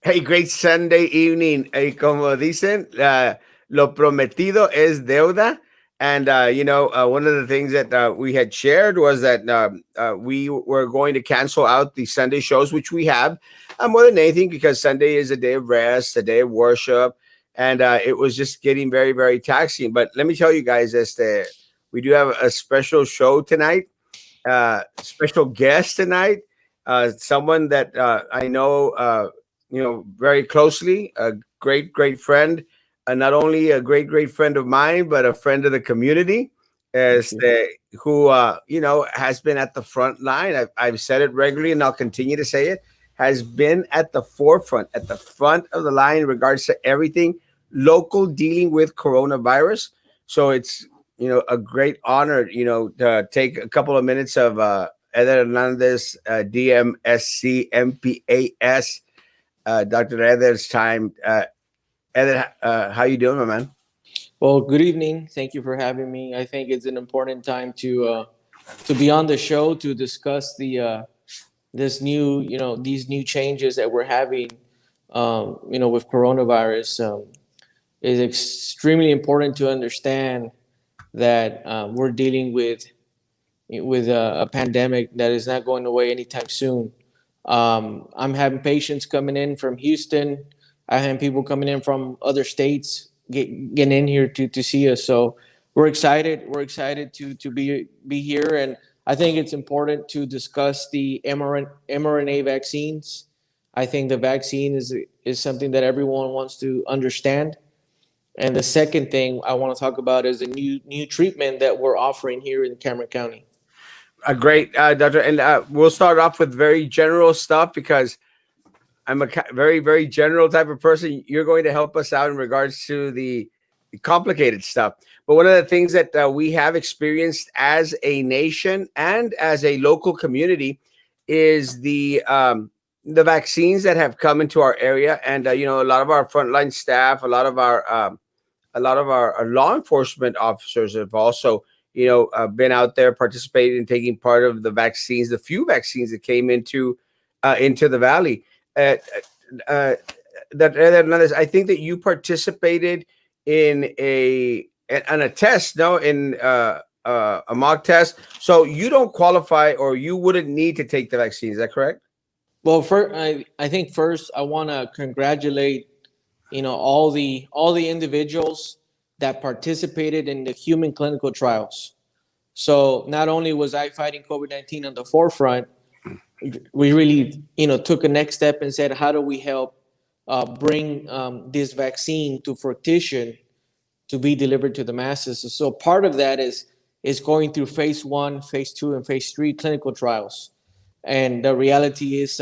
Hey, great Sunday evening. Como dicen, lo prometido es deuda. And, one of the things that we had shared was that we were going to cancel out the Sunday shows, which we have more than anything because Sunday is a day of rest, a day of worship. And it was just getting very, very taxing. But let me tell you guys, we do have a special show tonight, special guest tonight, someone that I know. Very closely, a great, great friend, not only a great, great friend of mine, but a friend of the community, Thank as you. who, has been at the front line. I've said it regularly and I'll continue to say it, has been at the forefront, at the front of the line in regards to everything local dealing with coronavirus. So it's, a great honor, to take a couple of minutes of Eder Hernandez, DMSC, MPAS, Dr. Eder's time. Eder, how you doing, my man? Well, good evening. Thank you for having me. I think it's an important time to be on the show to discuss this new these new changes that we're having with coronavirus. It's extremely important to understand that we're dealing with a pandemic that is not going away anytime soon. I'm having patients coming in from Houston. I have people coming in from other states getting in here to see us. So we're excited. We're excited to be here, and I think it's important to discuss the mRNA vaccines. I think the vaccine is something that everyone wants to understand. And the second thing I want to talk about is the new treatment that we're offering here in Cameron County. A great, Doctor. And we'll start off with very general stuff because I'm a very, very general type of person. You're going to help us out in regards to the complicated stuff. But one of the things that we have experienced as a nation and as a local community is the vaccines that have come into our area, and a lot of our frontline staff, a lot of our law enforcement officers have also, been out there participating and taking part of the vaccines, the few vaccines that came into the valley. Uh, uh, that Hernandez, I think that you participated in a test, no, in a mock test. So you don't qualify, or you wouldn't need to take the vaccine. Is that correct? Well, I think first I want to congratulate all the individuals that participated in the human clinical trials. So not only was I fighting COVID-19 on the forefront, we really took a next step and said, how do we help bring this vaccine to fruition to be delivered to the masses? So part of that is going through phase 1, phase 2, and phase 3 clinical trials. And the reality is,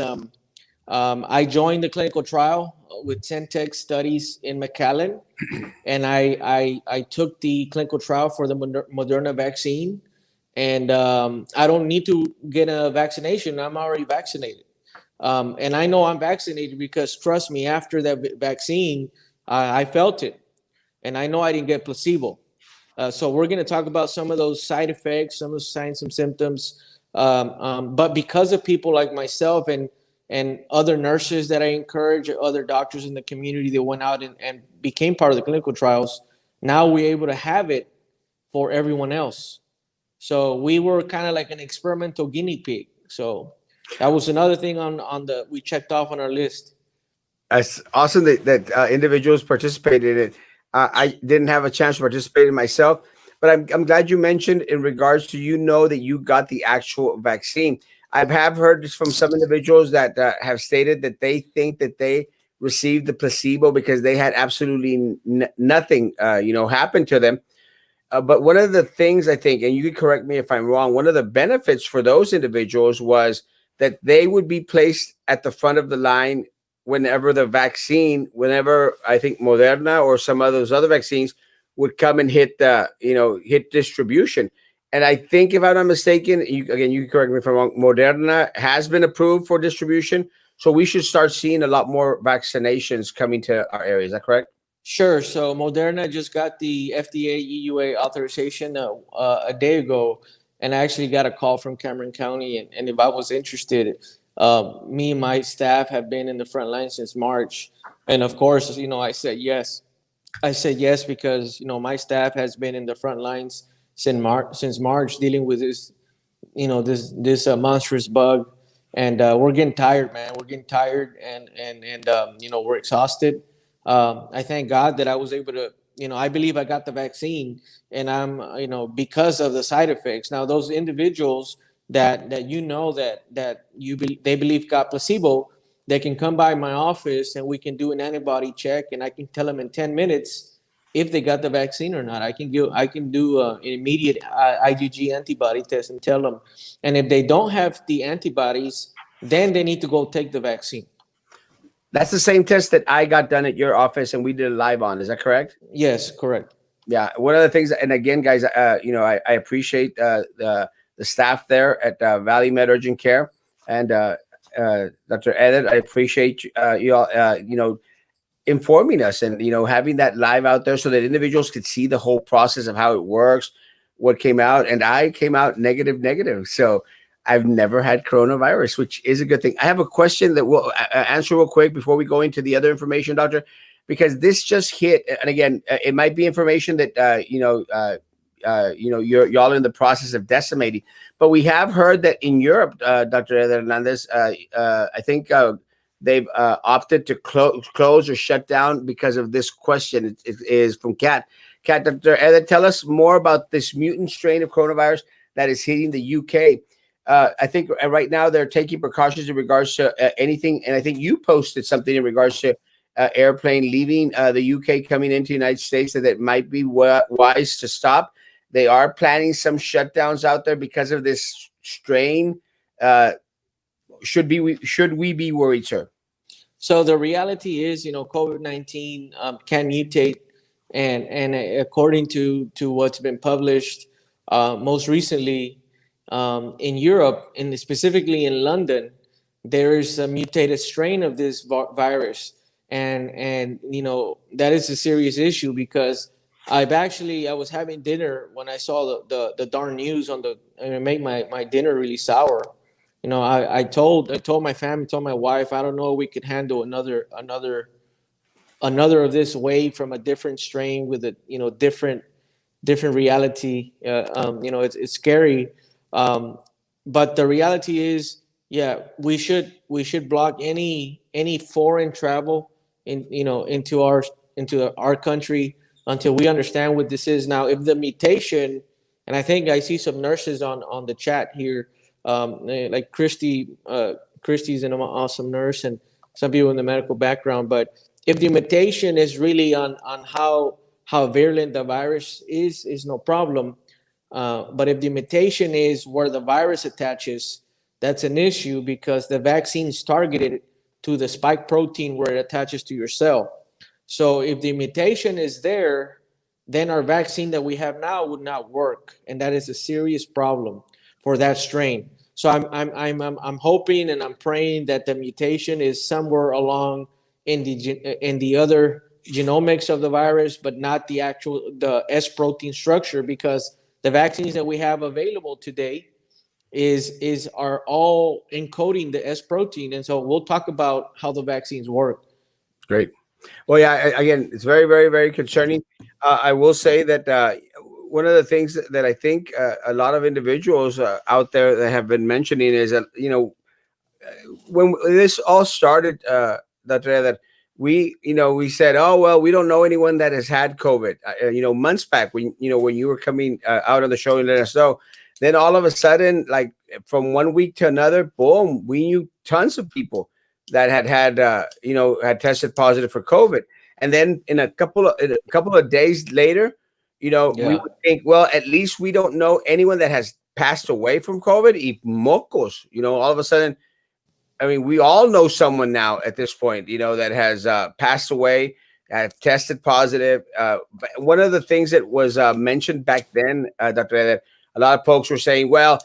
I joined the clinical trial with Centec Studies in McAllen, and I took the clinical trial for the Moderna vaccine. And I don't need to get a vaccination. I'm already vaccinated. And I know I'm vaccinated because, trust me, after that vaccine, I felt it. And I know I didn't get placebo. So we're going to talk about some of those side effects, some of the signs and symptoms. But because of people like myself and other nurses that I encourage, other doctors in the community that went out and became part of the clinical trials, now we're able to have it for everyone else. So we were kind of like an experimental guinea pig. So that was another thing on the we checked off on our list. It's awesome that individuals participated in it. I didn't have a chance to participate in myself, but I'm glad you mentioned in regards to, that you got the actual vaccine. I have heard this from some individuals that have stated that they think that they received the placebo because they had absolutely nothing, happen to them. But one of the things I think, and you can correct me if I'm wrong, one of the benefits for those individuals was that they would be placed at the front of the line whenever I think Moderna or some of those other vaccines would come and hit distribution. And I think, if I'm not mistaken, you can correct me if I'm wrong, Moderna has been approved for distribution. So we should start seeing a lot more vaccinations coming to our area. Is that correct? Sure. So Moderna just got the FDA EUA authorization a day ago, and I actually got a call from Cameron County, and if I was interested, Me and my staff have been in the front line since March, and of course, I said yes. I said yes because my staff has been in the front lines since March dealing with this monstrous bug, and we're getting tired, man. We're getting tired, and we're exhausted. I thank God that I was able to. I believe I got the vaccine, and I'm because of the side effects. Now, those individuals that they believe got placebo, they can come by my office and we can do an antibody check, and I can tell them in 10 minutes if they got the vaccine or not. I can do an immediate IgG antibody test and tell them, and if they don't have the antibodies, then they need to go take the vaccine. That's the same test that I got done at your office, and we did a live on. Is that correct? Yes, correct. Yeah. One of the things, and again, guys, I appreciate the staff there at Valley Med Urgent Care, and Dr. Eder. I appreciate you all, informing us, and having that live out there so that individuals could see the whole process of how it works, what came out. And I came out negative, so I've never had coronavirus, which is a good thing. I have a question that we'll answer real quick before we go into the other information, doctor, because this just hit. And again, it might be information that y'all in the process of decimating, but we have heard that in Europe, Dr. Hernandez, I think they've opted to close or shut down because of this question. It is from Kat. Kat, Dr. Eder, tell us more about this mutant strain of coronavirus that is hitting the UK. I think right now they're taking precautions in regards to anything, and I think you posted something in regards to airplane leaving the UK coming into the United States, that it might be wise to stop. They are planning some shutdowns out there because of this strain. Should we be worried, sir? So the reality is, COVID-19 can mutate, and according to what's been published most recently in Europe, and specifically in London, there is a mutated strain of this virus, and that is a serious issue because I was having dinner when I saw the darn news on the, and it made my dinner really sour. I told my family, told my wife, I don't know if we could handle another of this wave from a different strain with a different reality. It's scary, but the reality is, yeah, we should block any foreign travel into our country until we understand what this is. Now, if the mutation, and I think I see some nurses on the chat here, like Christy's an awesome nurse, and some people in the medical background. But if the mutation is really on how virulent the virus is no problem. But if the mutation is where the virus attaches, that's an issue because the vaccine is targeted to the spike protein where it attaches to your cell. So if the mutation is there, then our vaccine that we have now would not work, and that is a serious problem for that strain. So I'm hoping and I'm praying that the mutation is somewhere along in the other genomics of the virus, but not the S protein structure, because the vaccines that we have available today are all encoding the S protein, and so we'll talk about how the vaccines work. Great. Well, yeah. Again, it's very, very, very concerning. I will say that one of the things that I think a lot of individuals out there that have been mentioning is that when this all started, that we said, oh well, we don't know anyone that has had COVID. Months back when when you were coming out on the show and let us know, then all of a sudden, like from one week to another, boom, we knew tons of people that had tested positive for COVID, and then in a couple of days later, we Yeah. would think, well, at least we don't know anyone that has passed away from COVID. Y mocos, all of a sudden, I mean, we all know someone now at this point, that has passed away, have tested positive. But one of the things that was mentioned back then, Dr. Eder, a lot of folks were saying, well,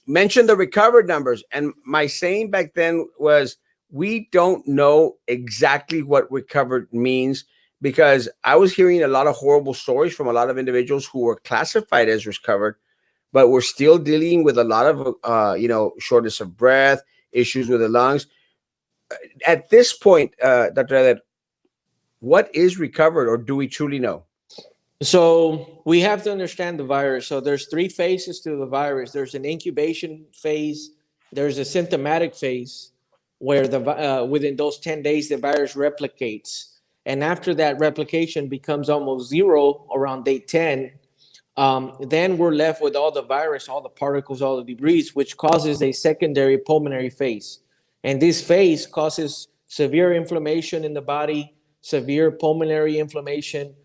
mention the recovered numbers. And my saying back then was, we don't know exactly what recovered means, because I was hearing a lot of horrible stories from a lot of individuals who were classified as recovered, but we're still dealing with a lot of shortness of breath, issues with the lungs. At this point, Dr. Eder, what is recovered, or do we truly know? So we have to understand the virus. So there's three phases to the virus. There's an incubation phase. There's a symptomatic phase where within those 10 days the virus replicates, and after that replication becomes almost zero around day 10. Then we're left with all the virus, all the particles, all the debris, which causes a secondary pulmonary phase. And this phase causes severe inflammation in the body, severe pulmonary inflammation.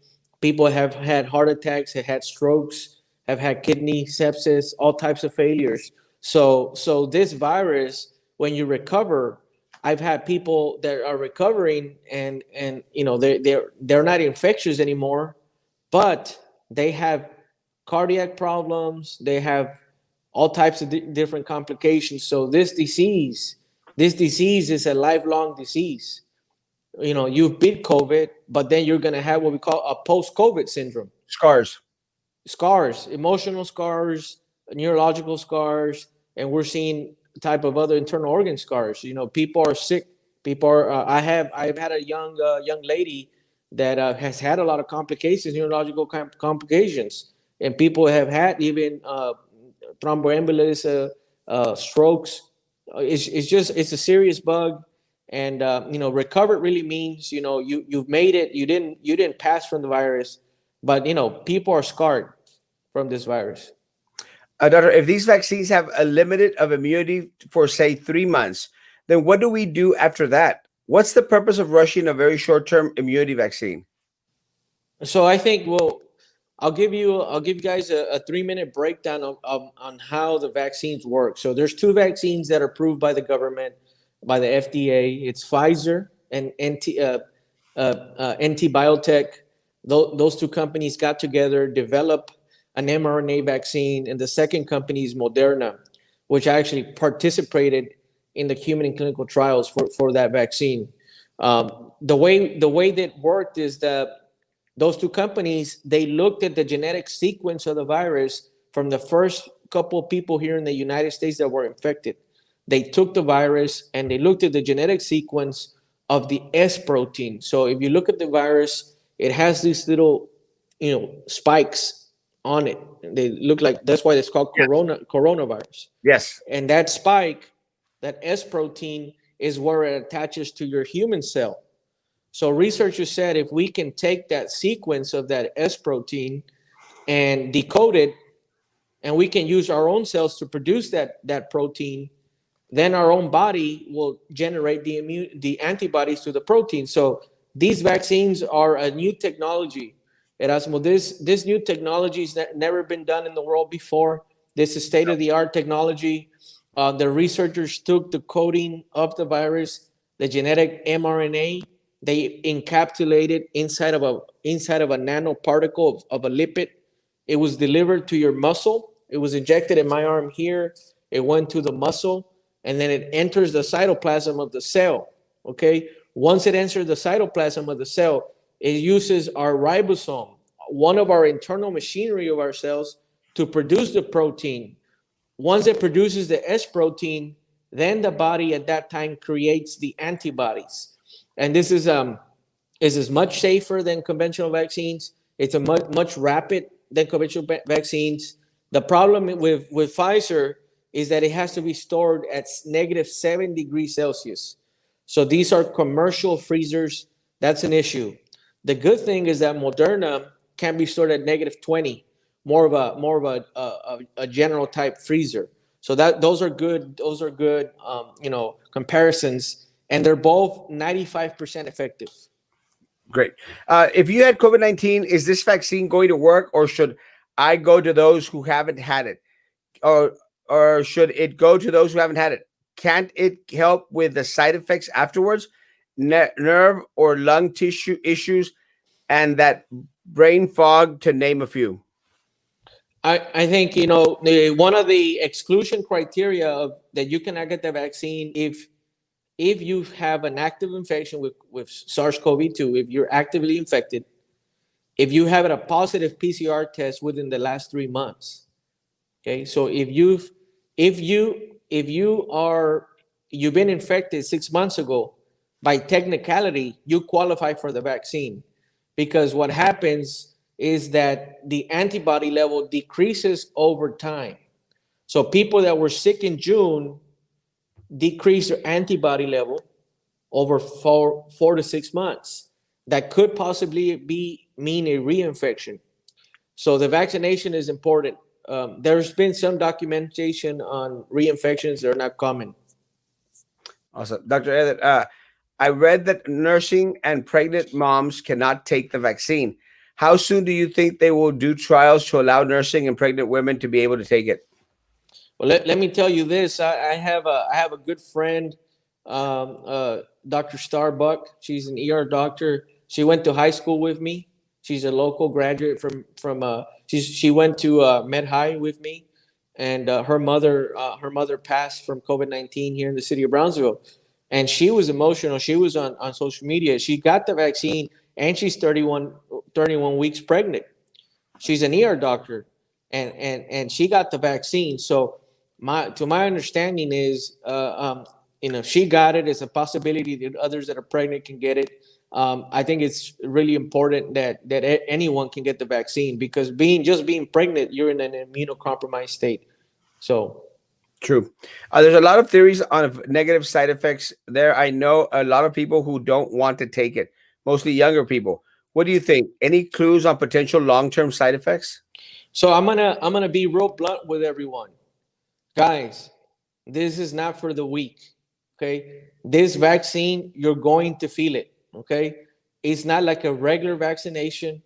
People have had heart attacks, have had strokes, have had kidney sepsis, all types of failures. So this virus, when you recover, I've had people that are recovering, and they're not infectious anymore, but they have cardiac problems, they have all types of different complications. So this disease is a lifelong disease. You've beat COVID, but then you're going to have what we call a post-COVID syndrome. Scars, emotional scars, neurological scars, and we're seeing type of other internal organ scars. People are sick. People are. I've had a young lady that has had a lot of complications, neurological complications, and people have had even thromboembolism, strokes. It's a serious bug, and recovered really means you've made it. You didn't pass from the virus, but people are scarred from this virus. Doctor, if these vaccines have a limit of immunity for, say, 3 months, then what do we do after that? What's the purpose of rushing a very short-term immunity vaccine? So I think, well, I'll give you guys a 3-minute breakdown on how the vaccines work. So there's two vaccines that are approved by the government, by the FDA. It's Pfizer and NT Biotech. Those two companies got together, develop an mRNA vaccine, and the second company is Moderna, which actually participated in the human clinical trials for that vaccine. The way that worked is that those two companies, they looked at the genetic sequence of the virus from the first couple of people here in the United States that were infected. They took the virus and they looked at the genetic sequence of the S protein. So if you look at the virus, it has these little, spikes on it. They look like, that's why it's called coronavirus. Yes. And that spike, that S protein, is where it attaches to your human cell. So researchers said if we can take that sequence of that S protein and decode it, and we can use our own cells to produce that protein, then our own body will generate the antibodies to the protein. So these vaccines are a new technology. Erasmo, this new technology has never been done in the world before. This is state-of-the-art technology. The researchers took the coding of the virus, the genetic mRNA, they encapsulated inside of a nanoparticle of a lipid. It was delivered to your muscle. It was injected in my arm here. It went to the muscle, and then it enters the cytoplasm of the cell. Okay. Once it enters the cytoplasm of the cell, it uses our ribosome, one of our internal machinery of our cells, to produce the protein. Once it produces the S protein, then the body at that time creates the antibodies. And this is much safer than conventional vaccines. It's a much rapid than conventional vaccines. The problem with Pfizer is that it has to be stored at -7 degrees Celsius. So these are commercial freezers. That's an issue. The good thing is that Moderna can be stored at -20, more of a general type freezer. So those are good. Those are good. Comparisons, and they're both 95% effective. Great. If you had COVID-19, is this vaccine going to work, or should I go to those who haven't had it? Or should it go to those who haven't had it? Can't it help with the side effects afterwards? Nerve or lung tissue issues and that brain fog, to name a few. I think one of the exclusion criteria of that you cannot get the vaccine if you have an active infection with SARS-CoV-2, if you're actively infected, if you have a positive PCR test within the last 3 months. Okay, so if you are you've been infected 6 months ago, by technicality, you qualify for the vaccine, because what happens is that the antibody level decreases over time. So people that were sick in June decrease their antibody level over 4 to 6 months. That could possibly mean a reinfection. So the vaccination is important. There's been some documentation on reinfections that are not common. Awesome. Dr. Eder, I read that nursing and pregnant moms cannot take the vaccine. How soon do you think they will do trials to allow nursing and pregnant women to be able to take it? Well, let me tell you this. I have a good friend, Dr. Starbuck. She's an ER doctor. She went to high school with me. She's a local graduate from she went to Med High with me, and her mother passed from COVID-19 here in the city of Brownsville, and she was emotional. She was on social media. She got the vaccine, and she's 31 weeks pregnant. She's an ER doctor, and she got the vaccine. So my understanding is, she got it. It's a possibility that others that are pregnant can get it. I think it's really important that anyone can get the vaccine, because being pregnant, you're in an immunocompromised state. So True. There's a lot of theories on negative side effects there. I know a lot of people who don't want to take it, mostly younger people. What do you think? Any clues on potential long-term side effects? so I'm gonna be real blunt with everyone, guys. This is not for the weak. Okay, this vaccine, you're going to feel it. Okay, it's not like a regular vaccination.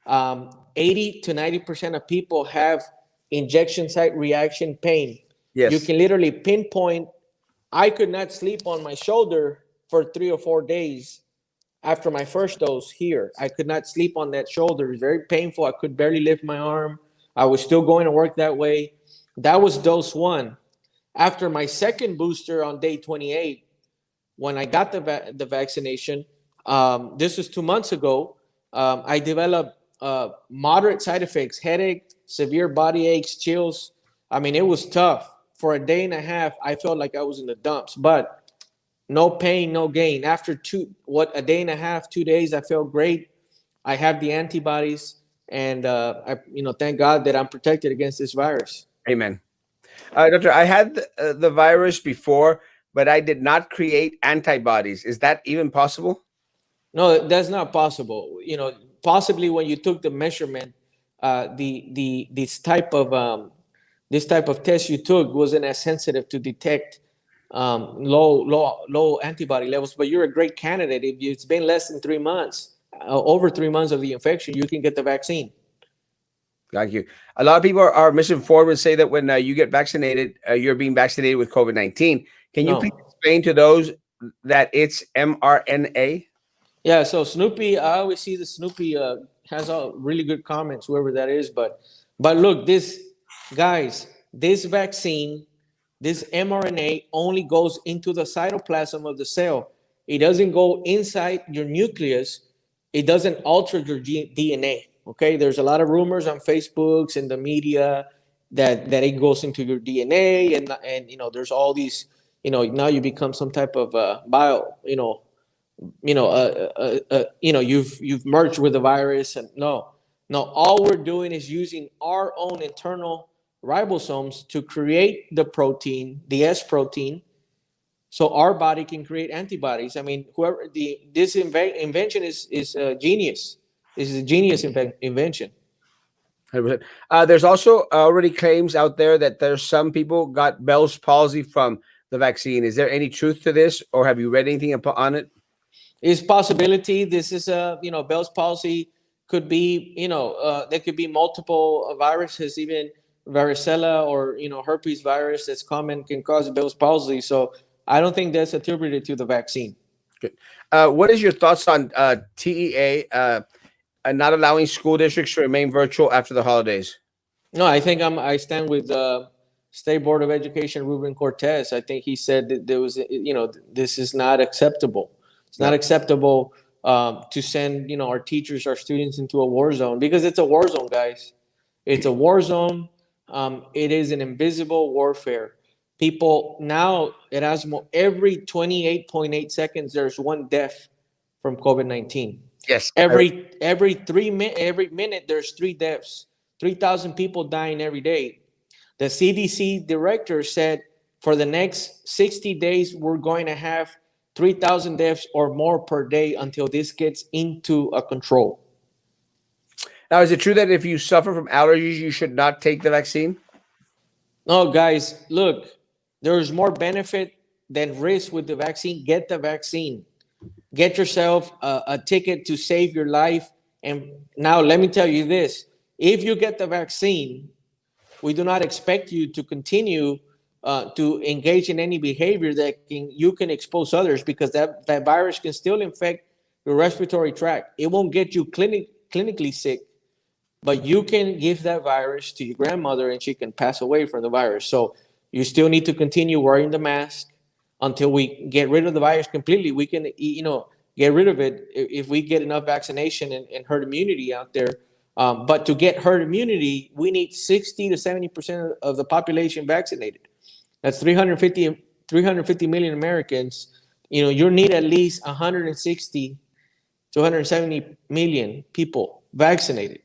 80 to 90% of people have injection site reaction pain. You Yes. can literally pinpoint. I could not sleep on my shoulder for 3 or 4 days after my first dose here. I could not sleep on that shoulder. It was very painful. I could barely lift my arm. I was still going to work that way. That was dose one. After my second booster on day 28, when I got the vaccination, this was 2 months ago, I developed moderate side effects, headache, severe body aches, chills. I mean, it was tough. For a day and a half, I felt like I was in the dumps, but no pain, no gain. After a day and a half, 2 days, I felt great. I have the antibodies, and thank God that I'm protected against this virus. Amen. Doctor, I had the virus before, but I did not create antibodies. Is that even possible? No, that's not possible. Possibly when you took the measurement, the this type of test you took wasn't as sensitive to detect low antibody levels. But you're a great candidate. If it's been less than 3 months, over 3 months of the infection, you can get the vaccine. Thank you. A lot of people are misinformed and say that when you get vaccinated, you're being vaccinated with COVID-19. Can you please No. explain to those that it's mRNA? Yeah, so Snoopy, I always see the Snoopy has all really good comments, whoever that is. But look, this vaccine, this mRNA only goes into the cytoplasm of the cell. It doesn't go inside your nucleus. It doesn't alter your DNA. Okay, there's a lot of rumors on Facebooks and the media that it goes into your DNA, and there's all these, now you become some type of bio, you've merged with the virus. And no, all we're doing is using our own internal ribosomes to create the protein, the S protein, so our body can create antibodies. I mean, whoever this invention is a genius. This is a genius invention. 100%. There's also already claims out there that there's some people got Bell's palsy from the vaccine. Is there any truth to this, or have you read anything on it? Is possibility. This is Bell's palsy could be, there could be multiple viruses, even varicella or herpes virus that's common can cause Bell's palsy. So I don't think that's attributed to the vaccine. Good. What is your thoughts on TEA not allowing school districts to remain virtual after the holidays? No, I stand with State Board of Education Ruben Cortez. I think he said that there was, this is not acceptable. It's not acceptable to send, our teachers, our students into a war zone, because it's a war zone, guys. It's a war zone. It is an invisible warfare. People now, Erasmo, every 28.8 seconds, there's one death from COVID-19. Yes. Every minute, there's three deaths. 3,000 people dying every day. The CDC director said for the next 60 days, we're going to have 3,000 deaths or more per day until this gets into a control. Now, is it true that if you suffer from allergies, you should not take the vaccine? No, guys, look, there's more benefit than risk with the vaccine. Get the vaccine. Get yourself a ticket to save your life. And now, let me tell you this: if you get the vaccine, we do not expect you to continue to engage in any behavior that you can expose others, because that virus can still infect your respiratory tract. It won't get you clinically sick, but you can give that virus to your grandmother and she can pass away from the virus. So you still need to continue wearing the mask until we get rid of the virus completely. We can, get rid of it if we get enough vaccination and herd immunity out there. But to get herd immunity, we need 60 to 70% of the population vaccinated. That's 350 million Americans. You need at least 160 to 170 million people vaccinated.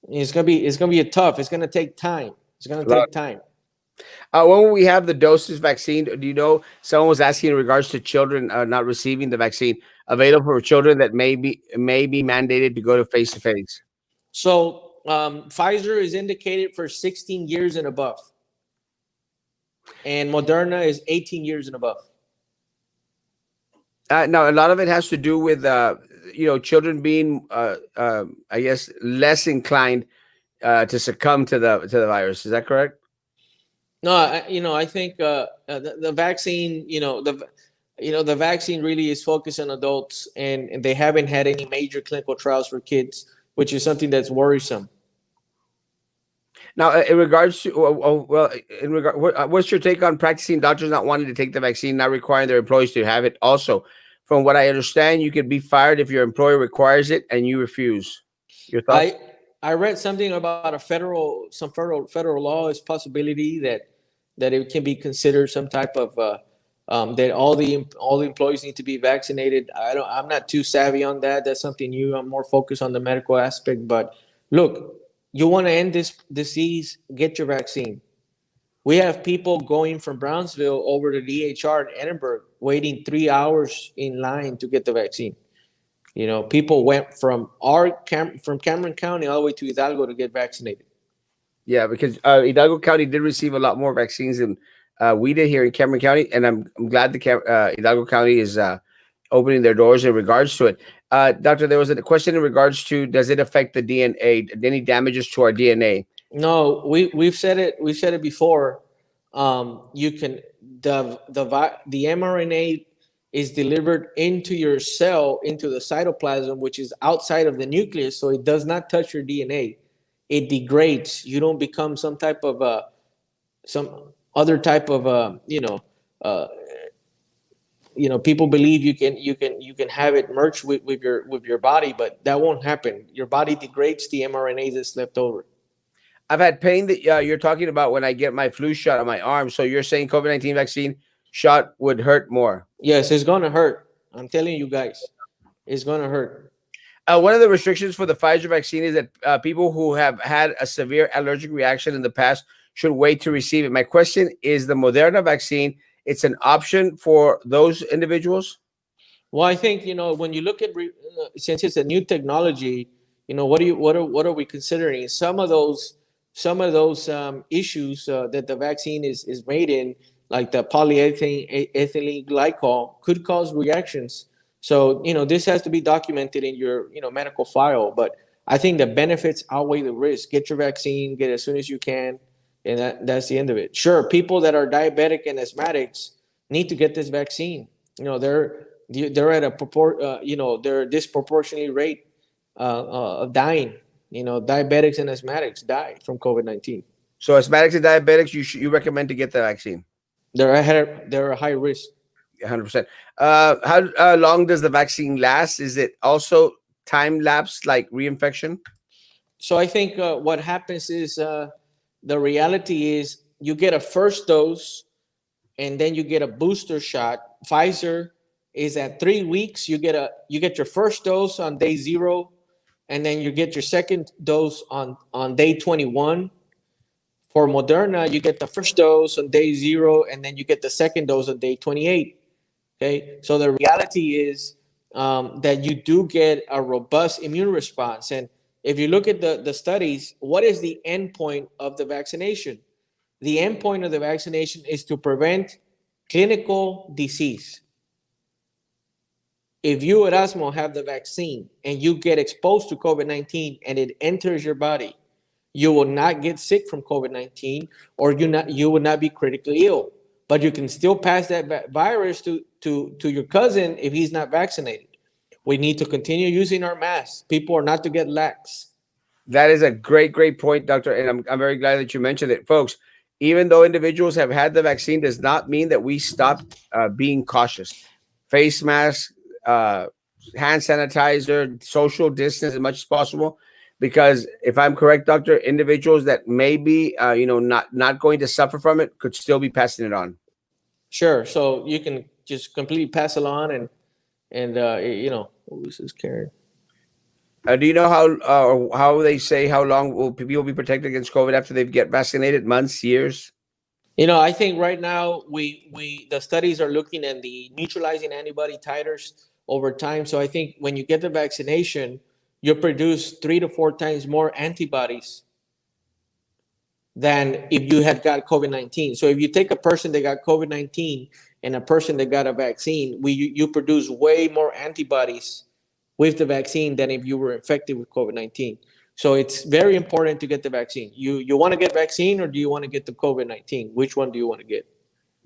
It's gonna be a tough. It's gonna take time. It's gonna take time. When will we have the doses vaccine? Do you know? Someone was asking in regards to children not receiving the vaccine available for children that may be mandated to go to face to face. So Pfizer is indicated for 16 years and above, and Moderna is 18 years and above. Now, a lot of it has to do with children being, I guess, less inclined to succumb to the virus. Is that correct? No, I think the vaccine, the vaccine really is focused on adults, and they haven't had any major clinical trials for kids, which is something that's worrisome. Now, in regards to what's your take on practicing doctors not wanting to take the vaccine, not requiring their employees to have it? Also, from what I understand, you could be fired if your employer requires it and you refuse. Your thoughts? I read something about some federal law is possibility that it can be considered some type of that all the employees need to be vaccinated. I'm not too savvy on that. That's something new. I'm more focused on the medical aspect. But look, you want to end this disease, get your vaccine. We have people going from Brownsville over to DHR in Edinburgh, waiting 3 hours in line to get the vaccine. People went from Cameron County all the way to Hidalgo to get vaccinated. Yeah, because Hidalgo County did receive a lot more vaccines than we did here in Cameron County, and I'm glad the Hidalgo County is opening their doors in regards to it. Doctor, there was a question in regards to, does it affect the DNA? Any damages to our DNA? No, we've said it. We've said it before. You can the mRNA is delivered into your cell, into the cytoplasm, which is outside of the nucleus, so it does not touch your DNA. It degrades. You don't become some other type of people believe you can have it merged with your body, but that won't happen. Your body degrades the mRNA that's left over. I've had pain that you're talking about when I get my flu shot on my arm. So you're saying COVID-19 vaccine shot would hurt more? Yes, it's gonna hurt. I'm telling you guys, it's gonna hurt. One of the restrictions for the Pfizer vaccine is that people who have had a severe allergic reaction in the past should wait to receive it. My question is, the Moderna vaccine, it's an option for those individuals? Well, I think when you look at since it's a new technology, what are we considering? Some of those issues that the vaccine is made in, like the polyethylene glycol, could cause reactions. So this has to be documented in your medical file. But I think the benefits outweigh the risk. Get your vaccine, get it as soon as you can, and that's the end of it. Sure, people that are diabetic and asthmatics need to get this vaccine. They're at they're a disproportionately rate of dying. Diabetics and asthmatics die from COVID-19. So asthmatics and diabetics, you recommend to get the vaccine? They're a high risk. 100%. How long does the vaccine last? Is it also time lapse like reinfection? So I think what happens is the reality is you get a first dose and then you get a booster shot. Pfizer is at 3 weeks. You get your first dose on day 0, and then you get your second dose on day 21. For Moderna, you get the first dose on day 0, and then you get the second dose on day 28. Okay, so the reality is that you do get a robust immune response. And if you look at the studies, what is the endpoint of the vaccination? The endpoint of the vaccination is to prevent clinical disease. If you, Erasmo, have the vaccine and you get exposed to COVID-19 and it enters your body, you will not get sick from COVID-19, or you will not be critically ill. But you can still pass that virus to your cousin if he's not vaccinated. We need to continue using our masks. People are not to get lax. That is a great point, Doctor. And I'm very glad that you mentioned it. Folks, even though individuals have had the vaccine, does not mean that we stopped being cautious. Face mask, uh, hand sanitizer, social distance as much as possible. Because if I'm correct, Doctor, individuals that may be, not going to suffer from it could still be passing it on. Sure. So you can just completely pass it on, and what was this, Karen? Do you know how they say how long will people be protected against COVID after they get vaccinated? Months, years? I think right now we the studies are looking at the neutralizing antibody titers over time. So I think when you get the vaccination, you produce 3 to 4 times more antibodies than if you had got COVID-19. So if you take a person that got COVID-19 and a person that got a vaccine, you produce way more antibodies with the vaccine than if you were infected with COVID-19. So it's very important to get the vaccine. You want to get vaccine, or do you want to get the COVID-19? Which one do you want to get?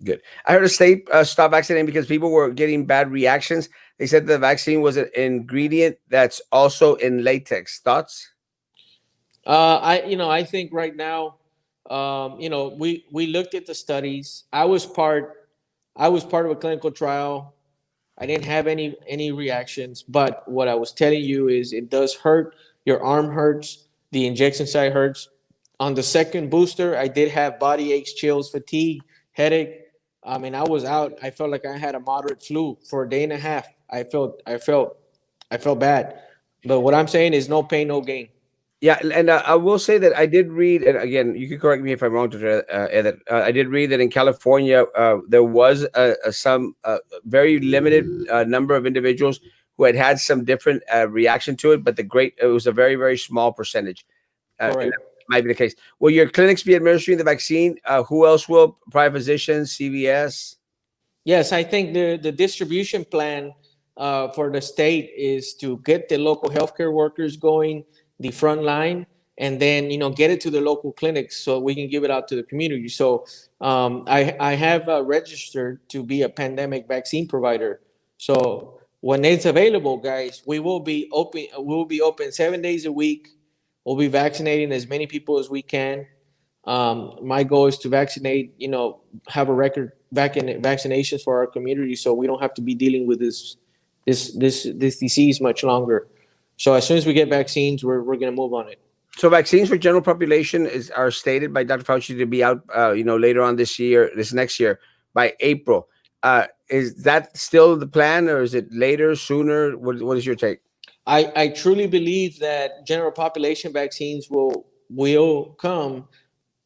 Good. I heard a state stop vaccinating because people were getting bad reactions. They said the vaccine was an ingredient that's also in latex. Thoughts? I think right now, we looked at the studies. I was part of a clinical trial. I didn't have any reactions, but what I was telling you is it does hurt. Your arm hurts, the injection site hurts. On the second booster, I did have body aches, chills, fatigue, headache. I mean, I was out. I felt like I had a moderate flu for a day and a half. I felt bad. But what I'm saying is no pain, no gain. Yeah, and I will say that I did read, and again, you can correct me if I'm wrong, Dr. Eder. I did read that in California, there was some very limited number of individuals who had some different reaction to it, but it was a very small percentage. And that Correct. might be the case. Will your clinics be administering the vaccine? Who else will? Private physicians, CVS? Yes, I think the distribution plan for the state is to get the local healthcare workers going, the front line, and then get it to the local clinics so we can give it out to the community. So I have registered to be a pandemic vaccine provider. So when it's available, guys, we will be open. We will be open 7 days a week. We'll be vaccinating as many people as we can. My goal is to vaccinate, have a record vaccinations for our community, so we don't have to be dealing with this disease much longer. So as soon as we get vaccines, we're going to move on it. So vaccines for general population are stated by Dr. Fauci to be out, later on this next year by April. Is that still the plan, or is it later, sooner? What is your take? I truly believe that general population vaccines will come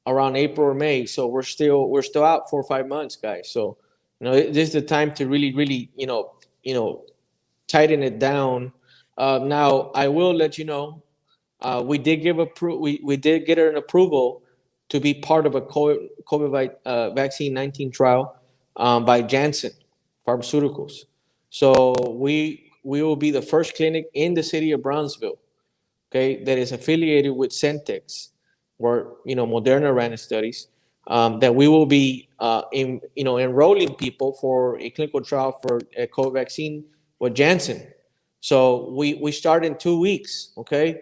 around April or May. So we're still out 4 or 5 months, guys. So this is the time to really tighten it down. Now I will let you know, we did we did get an approval to be part of a COVID vaccine 19 trial by Janssen Pharmaceuticals. So we will be the first clinic in the city of Brownsville, okay, that is affiliated with Centex, where Moderna ran studies. That we will be enrolling people for a clinical trial for a COVID vaccine with Janssen. So we start in 2 weeks. Okay,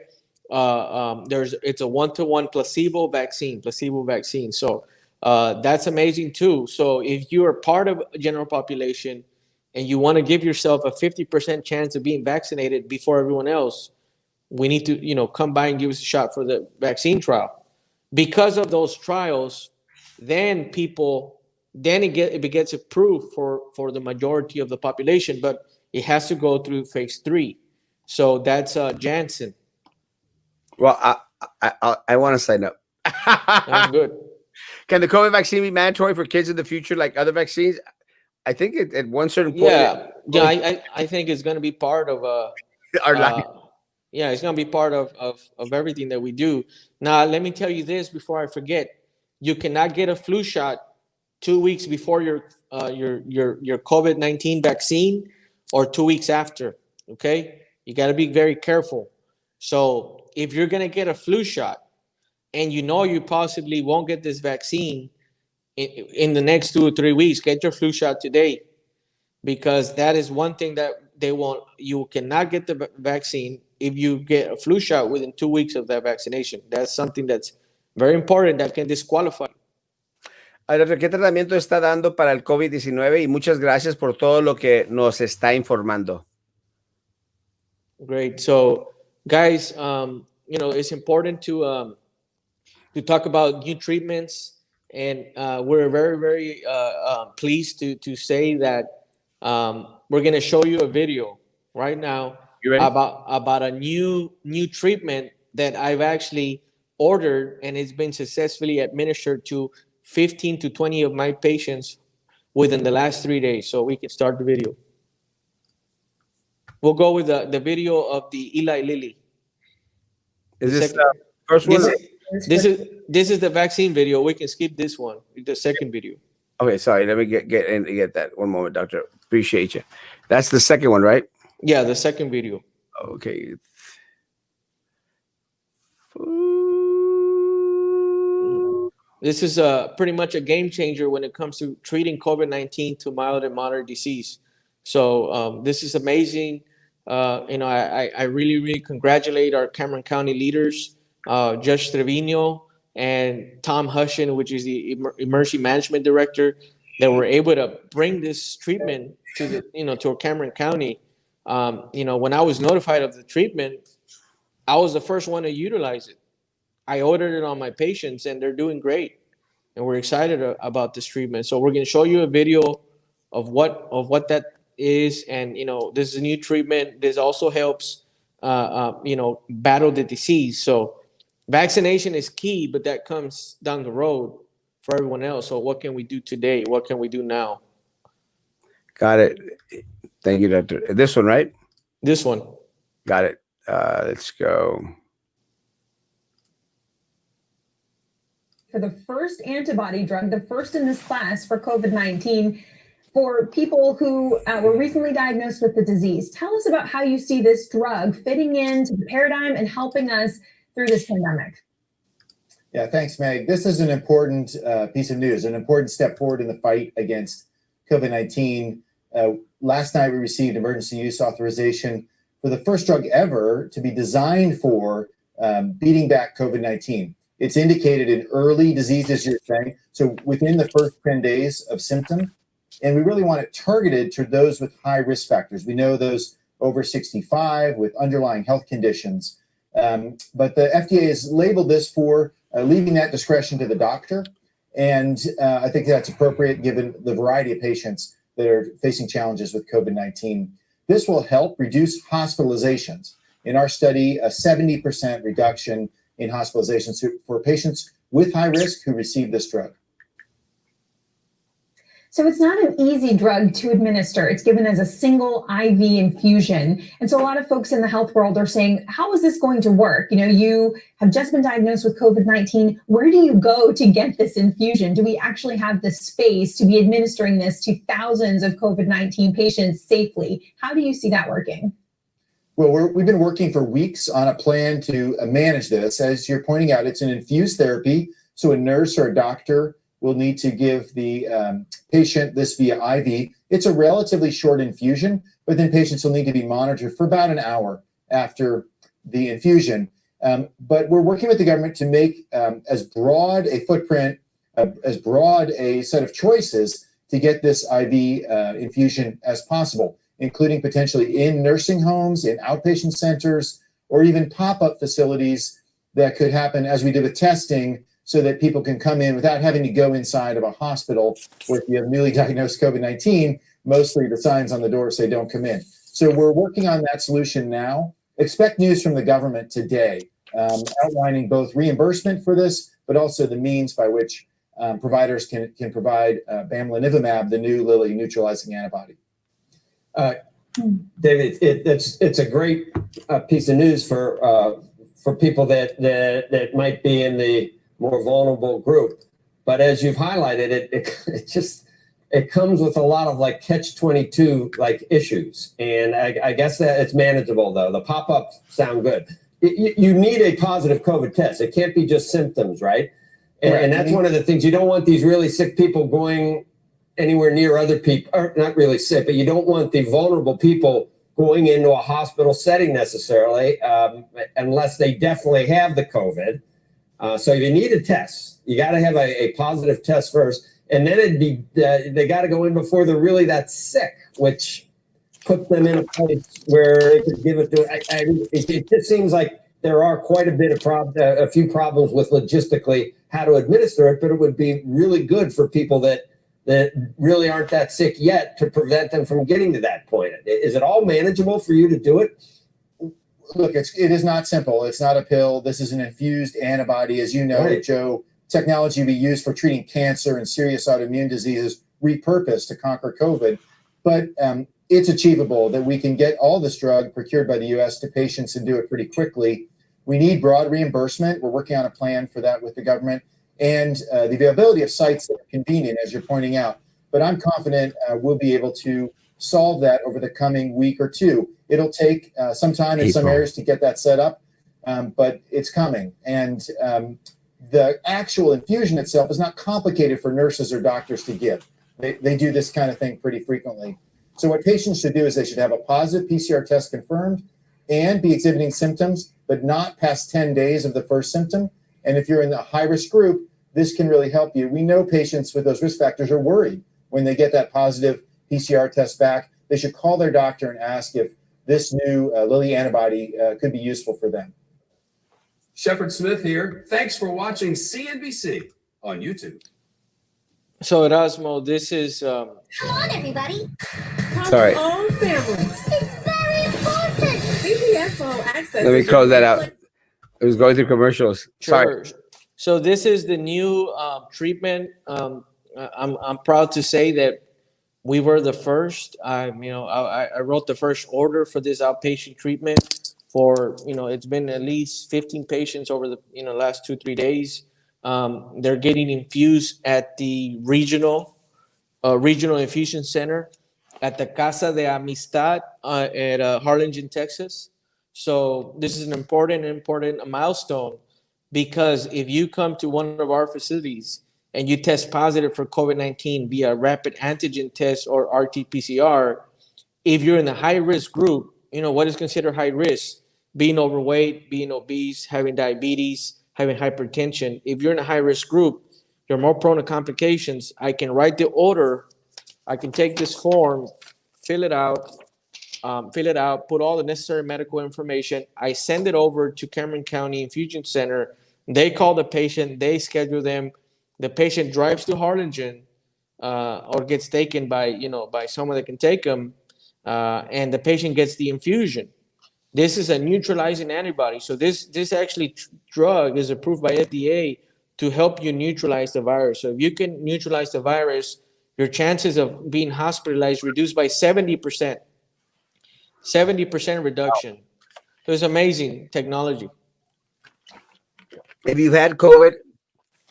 it's a 1-to-1 placebo vaccine. So that's amazing too. So if you are part of a general population and you want to give yourself a 50% chance of being vaccinated before everyone else, we need to come by and give us a shot for the vaccine trial. Because of those trials, then people then it gets approved for the majority of the population, but it has to go through phase 3. So that's Janssen. Well, I want to sign up. That's good. Can the COVID vaccine be mandatory for kids in the future, like other vaccines? I think at one certain point, Yeah. I think it's going to be part of our life. yeah, it's going to be part of everything that we do. Now, let me tell you this before I forget: you cannot get a flu shot 2 weeks before your COVID-19 vaccine, or 2 weeks after. Okay, you got to be very careful. So if you're going to get a flu shot and you know you possibly won't get this vaccine in the next 2 or 3 weeks, get your flu shot today, because that is one thing that they won't. You cannot get the vaccine if you get a flu shot within 2 weeks of that vaccination. That's something that's very important that can disqualify. Doctor, ¿qué tratamiento está dando para el COVID-19? Y muchas gracias por todo lo que nos está informando. Great. So, guys, it's important to talk about new treatments, and we're very, very pleased to say that we're going to show you a video right now about a new treatment that I've actually ordered, and it's been successfully administered to 15 to 20 of my patients within the last 3 days. So we can start the video. We'll go with the video of the Eli Lilly. Is this the first one? This is the vaccine video. We can skip this one, the second video. Okay, sorry. Let me get that. One moment, doctor. Appreciate you. That's the second one, right? Yeah, the second video. Okay. This is pretty much a game changer when it comes to treating COVID-19 to mild and moderate disease. So this is amazing. I really, really congratulate our Cameron County leaders, Judge Trevino and Tom Hushin, which is the emergency management director, that were able to bring this treatment to Cameron County. When I was notified of the treatment, I was the first one to utilize it. I ordered it on my patients, and they're doing great, and we're excited about this treatment. So we're going to show you a video of what that is, and this is a new treatment. This also helps battle the disease. So vaccination is key, but that comes down the road for everyone else. So what can we do today? What can we do now? Got it. Thank you, doctor. This one, right? This one. Got it. Let's go. For the first antibody drug, the first in this class for COVID-19, for people who were recently diagnosed with the disease. Tell us about how you see this drug fitting into the paradigm and helping us through this pandemic. Yeah, thanks, Meg. This is an important piece of news, an important step forward in the fight against COVID-19. Last night, we received emergency use authorization for the first drug ever to be designed for beating back COVID-19. It's indicated in early disease, as you're saying, so within the first 10 days of symptom. And we really want it targeted to those with high risk factors. We know those over 65 with underlying health conditions. But the FDA has labeled this for leaving that discretion to the doctor. And I think that's appropriate given the variety of patients that are facing challenges with COVID-19. This will help reduce hospitalizations. In our study, a 70% reduction in hospitalizations for patients with high risk who receive this drug. So it's not an easy drug to administer. It's given as a single IV infusion. And so a lot of folks in the health world are saying, how is this going to work? You have just been diagnosed with COVID-19. Where do you go to get this infusion? Do we actually have the space to be administering this to thousands of COVID-19 patients safely? How do you see that working? Well, we've been working for weeks on a plan to manage this. As you're pointing out, it's an infused therapy. So a nurse or a doctor will need to give the patient this via IV. It's a relatively short infusion, but then patients will need to be monitored for about an hour after the infusion. But we're working with the government to make as broad a footprint, as broad a set of choices to get this IV infusion as possible, including potentially in nursing homes, in outpatient centers, or even pop-up facilities that could happen as we did with testing so that people can come in without having to go inside of a hospital where if you have newly diagnosed COVID-19, mostly the signs on the door say don't come in. So we're working on that solution now. Expect news from the government today, outlining both reimbursement for this, but also the means by which providers can provide bamlanivimab, the new Lilly neutralizing antibody. David, it's a great piece of news for people that might be in the more vulnerable group. But as you've highlighted, it comes with a lot of like catch-22 like issues, and I guess that it's manageable though. The pop-ups sound good. You need a positive COVID test. It can't be just symptoms, right? And that's one of the things. You don't want these really sick people going anywhere near other people, or not really sick, but you don't want the vulnerable people going into a hospital setting necessarily, unless they definitely have the COVID. So you need a test. You got to have a positive test first, and then it'd be they got to go in before they're really that sick, which puts them in a place where they could give it to. It just seems like there are quite a bit of a few problems with logistically how to administer it, but it would be really good for people that really aren't that sick yet to prevent them from getting to that point. Is it all manageable for you to do it? Look, it is not simple. It's not a pill. This is an infused antibody. As you know, right, Joe, technology we use for treating cancer and serious autoimmune diseases repurposed to conquer COVID. But it's achievable that we can get all this drug procured by the U.S. to patients and do it pretty quickly. We need broad reimbursement. We're working on a plan for that with the government, and the availability of sites that are convenient, as you're pointing out. But I'm confident we'll be able to solve that over the coming week or two. It'll take some time in some areas to get that set up, but it's coming. And the actual infusion itself is not complicated for nurses or doctors to give. They do this kind of thing pretty frequently. So what patients should do is they should have a positive PCR test confirmed and be exhibiting symptoms, but not past 10 days of the first symptom. And if you're in the high-risk group, this can really help you. We know patients with those risk factors are worried when they get that positive PCR test back. They should call their doctor and ask if this new Lilly antibody could be useful for them. Shepard Smith here. Thanks for watching CNBC on YouTube. So Erasmo, this is Come on, everybody. Sorry. All families. It's very important. CBS All Access. Let me close that out. It was going through commercials. sure. Sorry. So this is the new treatment. I'm proud to say that we were the first. I wrote the first order for this outpatient treatment. For it's been at least 15 patients over the last 2-3 days. They're getting infused at the regional infusion center at the Casa de Amistad at Harlingen, Texas. So this is an important milestone, because if you come to one of our facilities and you test positive for COVID-19 via rapid antigen test or RT-PCR, if you're in the high-risk group, what is considered high risk? Being overweight, being obese, having diabetes, having hypertension. If you're in a high-risk group, you're more prone to complications. I can write the order. I can take this form, fill it out, put all the necessary medical information. I send it over to Cameron County Infusion Center. They call the patient. They schedule them. The patient drives to Harlingen or gets taken by someone that can take them, and the patient gets the infusion. This is a neutralizing antibody. So this actually drug is approved by FDA to help you neutralize the virus. So if you can neutralize the virus, your chances of being hospitalized reduced by 70%. 70% reduction. So it's amazing technology. If you've had COVID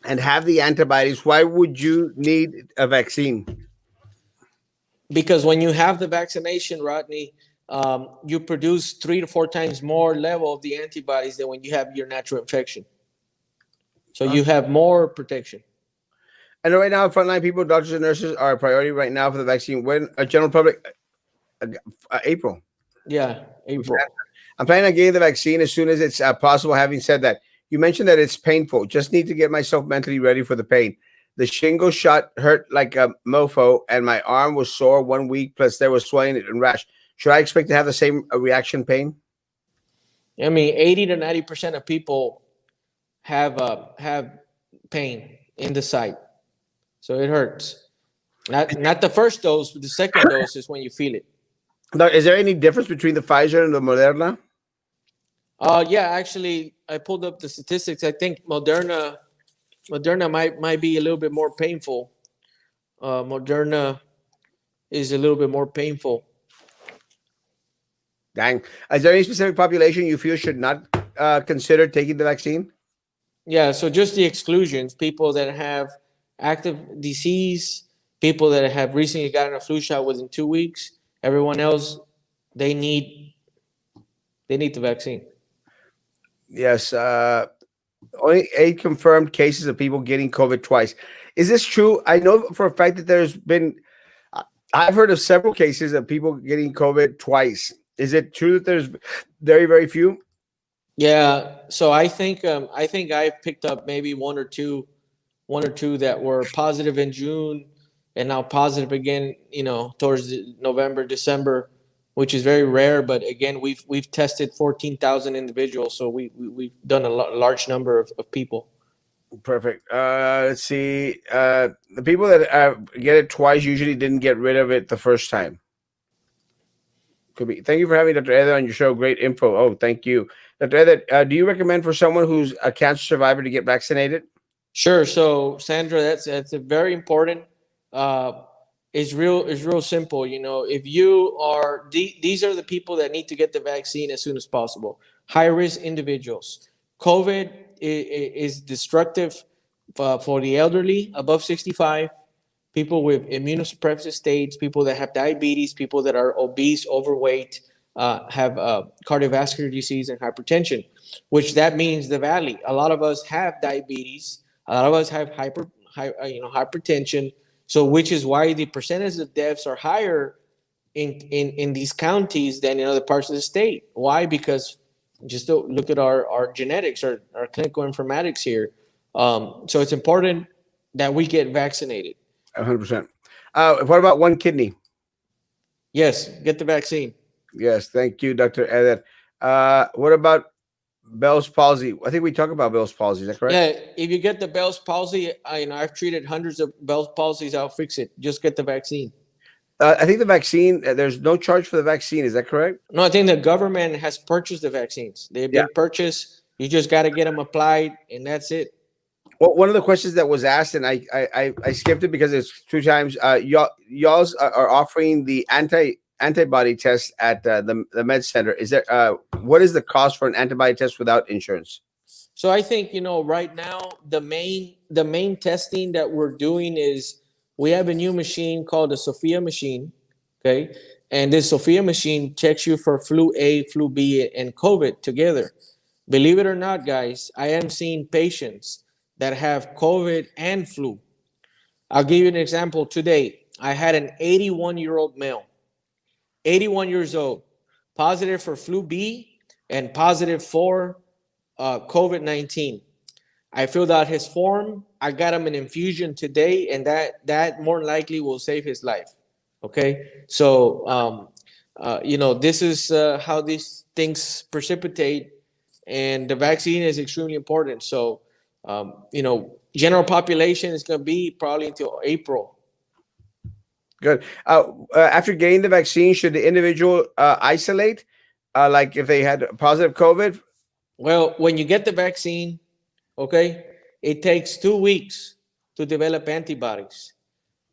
and have the antibodies, why would you need a vaccine? Because when you have the vaccination, Rodney, you produce 3 to 4 times more level of the antibodies than when you have your natural infection. So you have more protection. I know right now, frontline people, doctors and nurses are a priority right now for the vaccine. When a general public, April. Yeah, April. I'm planning on getting the vaccine as soon as it's possible. Having said that, you mentioned that it's painful. Just need to get myself mentally ready for the pain. The shingle shot hurt like a mofo, and my arm was sore 1 week. Plus, there was swelling and rash. Should I expect to have the same reaction pain? I mean, 80 to 90% of people have pain in the site, so it hurts. Not the first dose, but the second dose is when you feel it. Now, is there any difference between the Pfizer and the Moderna? Yeah, actually, I pulled up the statistics. I think Moderna might be a little bit more painful. Moderna is a little bit more painful. Dang. Is there any specific population you feel should not consider taking the vaccine? Yeah, so just the exclusions: people that have active disease, people that have recently gotten a flu shot within 2 weeks. Everyone else, they need the vaccine. Yes. Only 8 confirmed cases of people getting COVID twice. Is this true? I know for a fact that there's been, I've heard of several cases of people getting COVID twice. Is it true that there's very, very few? Yeah, so I think I've picked up maybe one or two that were positive in June and now positive again, towards November, December, which is very rare. But again, we've tested 14,000 individuals, so we've done a large number of people. Perfect. Let's see. The people that get it twice usually didn't get rid of it the first time. Could be. Thank you for having Dr. Eder on your show. Great info. Oh, thank you. Dr. Eder, do you recommend for someone who's a cancer survivor to get vaccinated? Sure. So Sandra, that's a very important. It's real simple. If you are these are the people that need to get the vaccine as soon as possible. High risk individuals. COVID is destructive for the elderly above 65, people with immunosuppressive states, people that have diabetes, people that are obese, overweight, have cardiovascular disease and hypertension, which that means the valley. A lot of us have diabetes. A lot of us have hypertension. So, which is why the percentage of deaths are higher in these counties than in other parts of the state. Why? Because just look at our genetics, our clinical informatics here. So it's important that we get vaccinated. 100%. What about one kidney? Yes, get the vaccine. Yes, thank you, Dr. Eder. What about Bell's palsy? I think we talked about Bell's palsy. Is that correct? Yeah, if you get the Bell's palsy, I've treated hundreds of Bell's palsies. I'll fix it. Just get the vaccine. I think the vaccine, there's no charge for the vaccine. Is that correct? No, I think the government has purchased the vaccines. They've been purchased. You just got to get them applied, and that's it. Well, one of the questions that was asked, and I skipped it because it's 2 times. Y'all's are offering the antibody test at the med center. Is there what is the cost for an antibody test without insurance? So I think right now the main testing that we're doing is we have a new machine called the Sophia machine, okay? And this Sophia machine checks you for flu A, flu B, and COVID together. Believe it or not, guys, I am seeing patients that have COVID and flu. I'll give you an example today. I had an 81-year-old male, 81 years old, positive for flu B and positive for COVID-19. I filled out his form. I got him an infusion today, and that more than likely will save his life. Okay, so this is how these things precipitate, and the vaccine is extremely important. So, general population is going to be probably until April. Good. After getting the vaccine, should the individual isolate, like if they had positive COVID? Well, when you get the vaccine, okay, it takes 2 weeks to develop antibodies.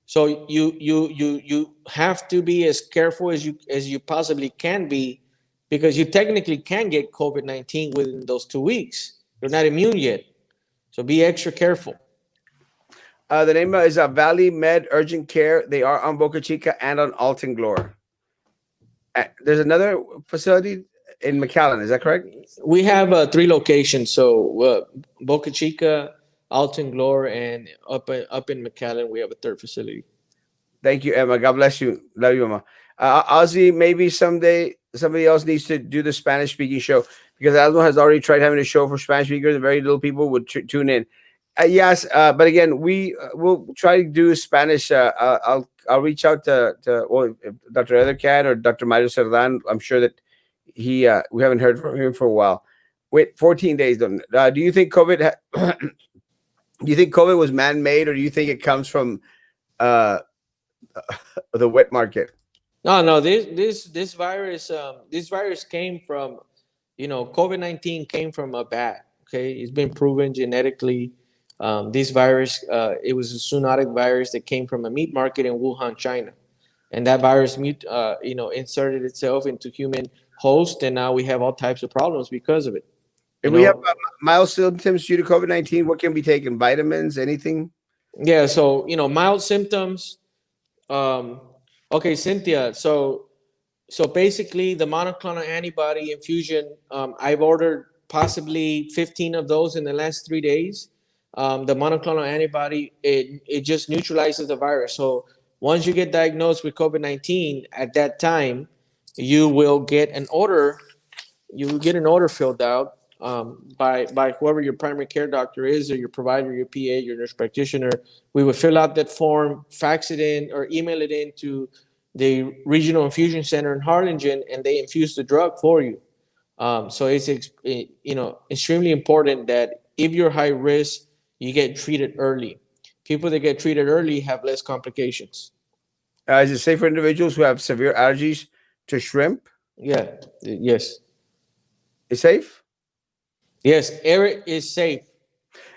So you have to be as careful as you possibly can be, because you technically can get COVID-19 within those 2 weeks. You're not immune yet, so be extra careful. The name is Valley Med Urgent Care. They are on Boca Chica and on Alton Glore. There's another facility in McAllen. Is that correct? We have 3 locations. So Boca Chica, Alton Glore, and up in McAllen, we have a 3rd facility. Thank you, Emma. God bless you. Love you, Emma. Ozzy, maybe someday somebody else needs to do the Spanish speaking show, because Erasmo has already tried having a show for Spanish speakers, and very little people would tune in. Yes, but again, we will try to do Spanish. I'll reach out to Dr. Eder can, or Dr. Mario Cerdan. I'm sure that we haven't heard from him for a while. Wait, 14 days. Do you think COVID Do you think COVID was man-made, or do you think it comes from uh, the wet market? No. This virus came from, COVID-19 came from a bat. Okay, it's been proven genetically. This virus, it was a zoonotic virus that came from a meat market in Wuhan, China, and that virus inserted itself into human host, and now we have all types of problems because of it. If You we have know, mild symptoms due to COVID-19, what can be taken? Vitamins, anything? yeah. So mild symptoms. Um, okay, Cynthia. So basically, the monoclonal antibody infusion, I've ordered possibly 15 of those in the last 3 days. The monoclonal antibody, it just neutralizes the virus. So once you get diagnosed with COVID-19, at that time, you will get an order. You will get an order filled out by whoever your primary care doctor is, or your provider, your PA, your nurse practitioner. We would fill out that form, fax it in, or email it in to the regional infusion center in Harlingen, and they infuse the drug for you. So it's extremely important that if you're high risk, you get treated early. People that get treated early have less complications. Is it safe for individuals who have severe allergies to shrimp? Yeah. Yes. Is safe? Yes. Eric is safe.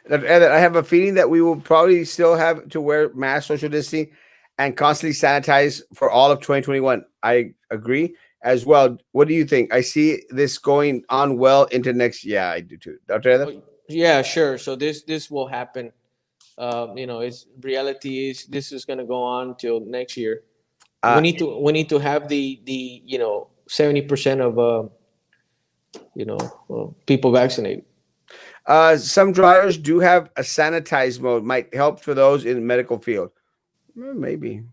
I have a feeling that we will probably still have to wear masks, social distancing, and constantly sanitize for all of 2021. I agree as well. What do you think? I see this going on well into next. Yeah, I do too. Dr. Eder? Yeah, sure. So this will happen. It's reality is this is going to go on till next year. Uh, We need to have the 70% of people vaccinated. some dryers do have a sanitized mode. Might help for those in the medical field. Maybe.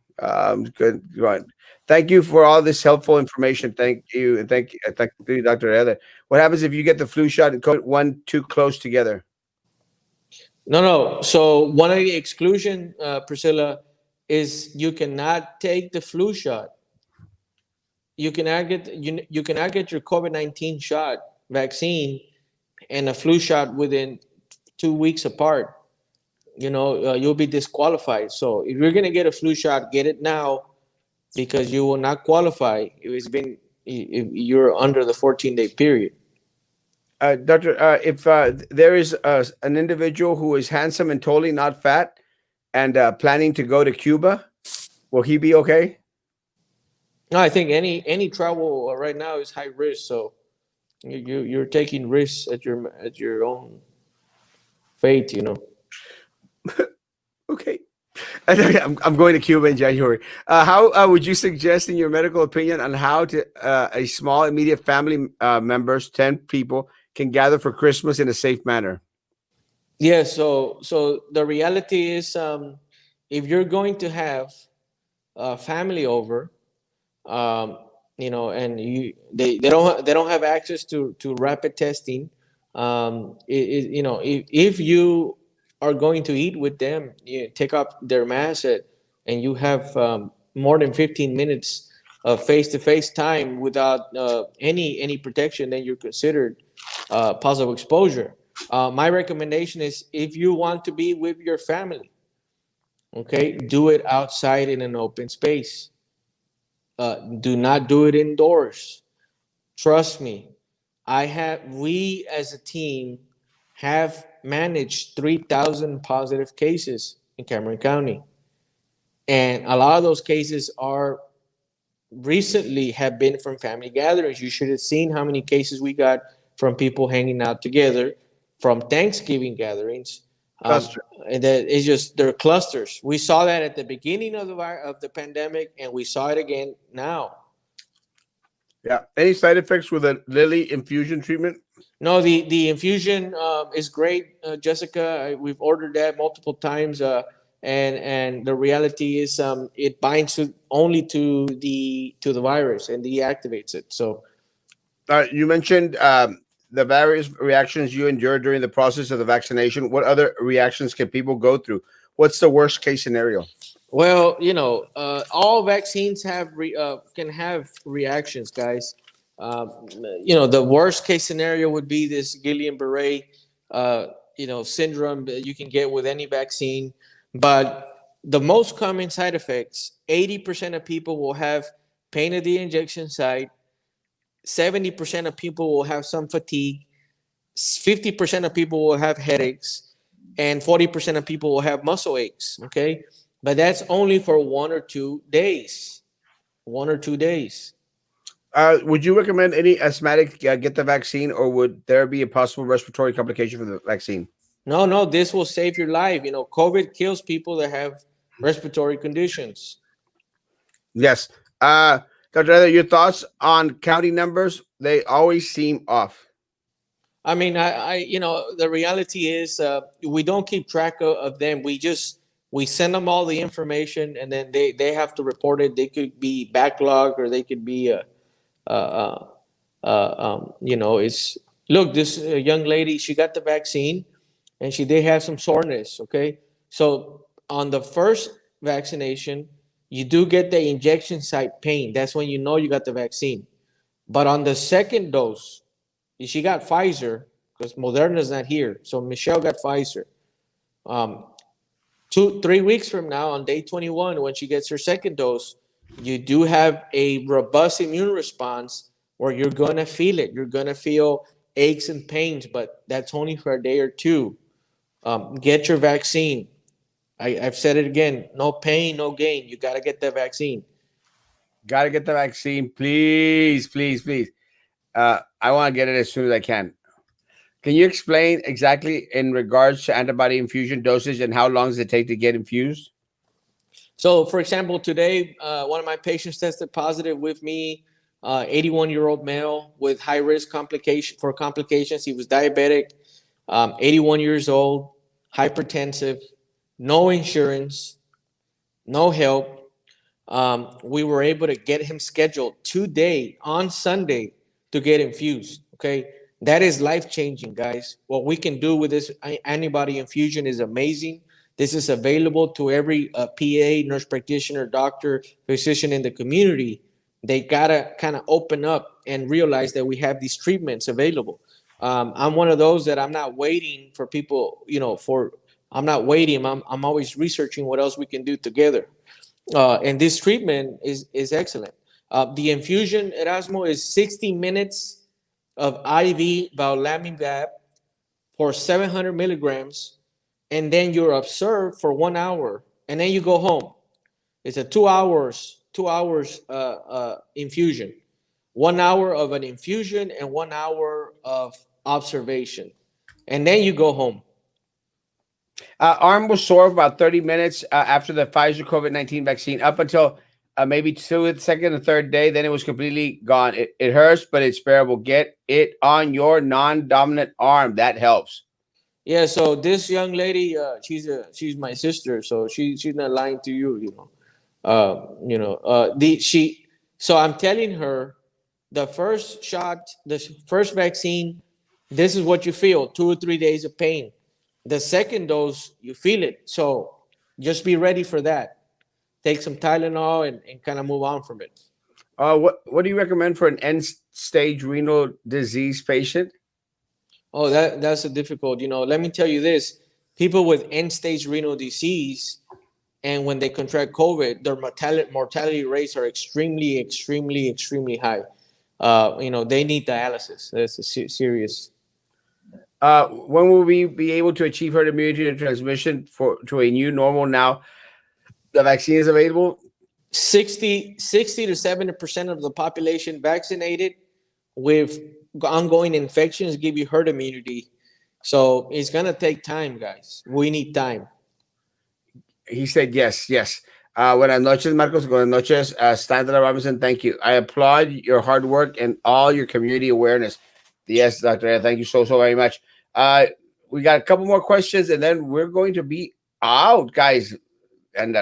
Good. Right. Thank you for all this helpful information. Thank you. And thank you, Dr. Eder. What happens if you get the flu shot and COVID one too close together? No. So one of the exclusion, Priscilla, is you cannot take the flu shot. You cannot get your COVID-19 shot vaccine and a flu shot within 2 weeks apart. You'll be disqualified. So if you're gonna get a flu shot, get it now, because you will not qualify if you're under the 14-day period. Doctor, if there is an individual who is handsome and totally not fat and planning to go to Cuba, will he be okay? No, I think any travel right now is high risk. So you're taking risks at your own fate. Okay. I'm going to Cuba in January. How would you suggest, in your medical opinion, on how to a small immediate family members, 10 people, can gather for Christmas in a safe manner? Yeah. So the reality is, if you're going to have family over, and they don't have access to rapid testing. If you are going to eat with them, you take off their mask, and you have more than 15 minutes of face-to-face time without any protection, then you're considered possible exposure. My recommendation is, if you want to be with your family, okay, do it outside in an open space. Do not do it indoors. Trust me. We as a team have managed 3,000 positive cases in Cameron County. And a lot of those cases are recently have been from family gatherings. You should have seen how many cases we got from people hanging out together, from Thanksgiving gatherings. Cluster. And that it's just, they're clusters. We saw that at the beginning of the pandemic, and we saw it again now. Yeah. Any side effects with a Lilly infusion treatment? No, the infusion is great, Jessica. We've ordered that multiple times, and the reality is, it binds only to the virus and deactivates it. So You mentioned the various reactions you endured during the process of the vaccination. What other reactions can people go through? What's the worst case scenario? well, all vaccines can have reactions, guys. The worst case scenario would be this Guillain-Barré syndrome that you can get with any vaccine. But the most common side effects, 80% of people will have pain at the injection site, 70% of people will have some fatigue, 50% of people will have headaches, and 40% of people will have muscle aches. Okay. But that's only for 1 or 2 days. 1 or 2 days. Would you recommend any asthmatic get the vaccine, or would there be a possible respiratory complication from the vaccine? No, this will save your life. COVID kills people that have respiratory conditions. Yes. Dr. Eder, your thoughts on county numbers? They always seem off. I mean, the reality is we don't keep track of them. We send them all the information, and then they have to report it. They could be backlogged, or they could be it's look, this young lady, she got the vaccine, and she did have some soreness. Okay, so on the first vaccination, you do get the injection site pain. That's when you know you got the vaccine. But on the second dose, she got Pfizer because Moderna's not here. So Michelle got Pfizer. 3 weeks from now, on day 21, when she gets her second dose, you do have a robust immune response where you're going to feel it. You're going to feel aches and pains, but that's only for a day or two. Get your vaccine. I've said it again. No pain, no gain. You got to get the vaccine. Got to get the vaccine, please, please, please. I want to get it as soon as I can. Can you explain exactly in regards to antibody infusion dosage and how long does it take to get infused? So, for example, today, one of my patients tested positive with me, 81-year-old male with high risk complications. He was diabetic, 81 years old, hypertensive, no insurance, no help. We were able to get him scheduled today on Sunday to get infused. Okay. That is life-changing, guys. What we can do with this antibody infusion is amazing. This is available to every PA, nurse practitioner, doctor, physician in the community. They gotta kind of open up and realize that we have these treatments available. I'm one of those that I'm not waiting for people, I'm not waiting. I'm always researching what else we can do together. And this treatment is excellent. The infusion, Erasmo, is 60 minutes of IV Vallamivab for 700 milligrams, and then you're observed for 1 hour, and then you go home. It's a 2 hours infusion. 1 hour of an infusion and 1 hour of observation, and then you go home. Arm was sore about 30 minutes after the Pfizer COVID-19 vaccine, up until maybe the second or third day. Then it was completely gone. It hurts, but it's bearable. Get it on your non-dominant arm. That helps. Yeah. So this young lady, she's my sister, so she's not lying to you. So I'm telling her, the first shot, the first vaccine, this is what you feel: 2 or 3 days of pain. The second dose, you feel it. So just be ready for that. Take some Tylenol and kind of move on from it. What do you recommend for an end-stage renal disease patient? Oh, that's a difficult. Let me tell you this: people with end-stage renal disease, and when they contract COVID, their mortality rates are extremely, extremely, extremely high. They need dialysis. That's a serious. When will we be able to achieve herd immunity and transmission to a new normal now the vaccine is available? 60 to 70% of the population vaccinated with ongoing infections give you herd immunity. So it's going to take time, guys. We need time. He said yes. Buenas noches, Marcos. Buenas noches, Standard Robinson. Thank you. I applaud your hard work and all your community awareness. Yes, Dr. Ed, thank you so very much. We got a couple more questions, and then we're going to be out, guys. And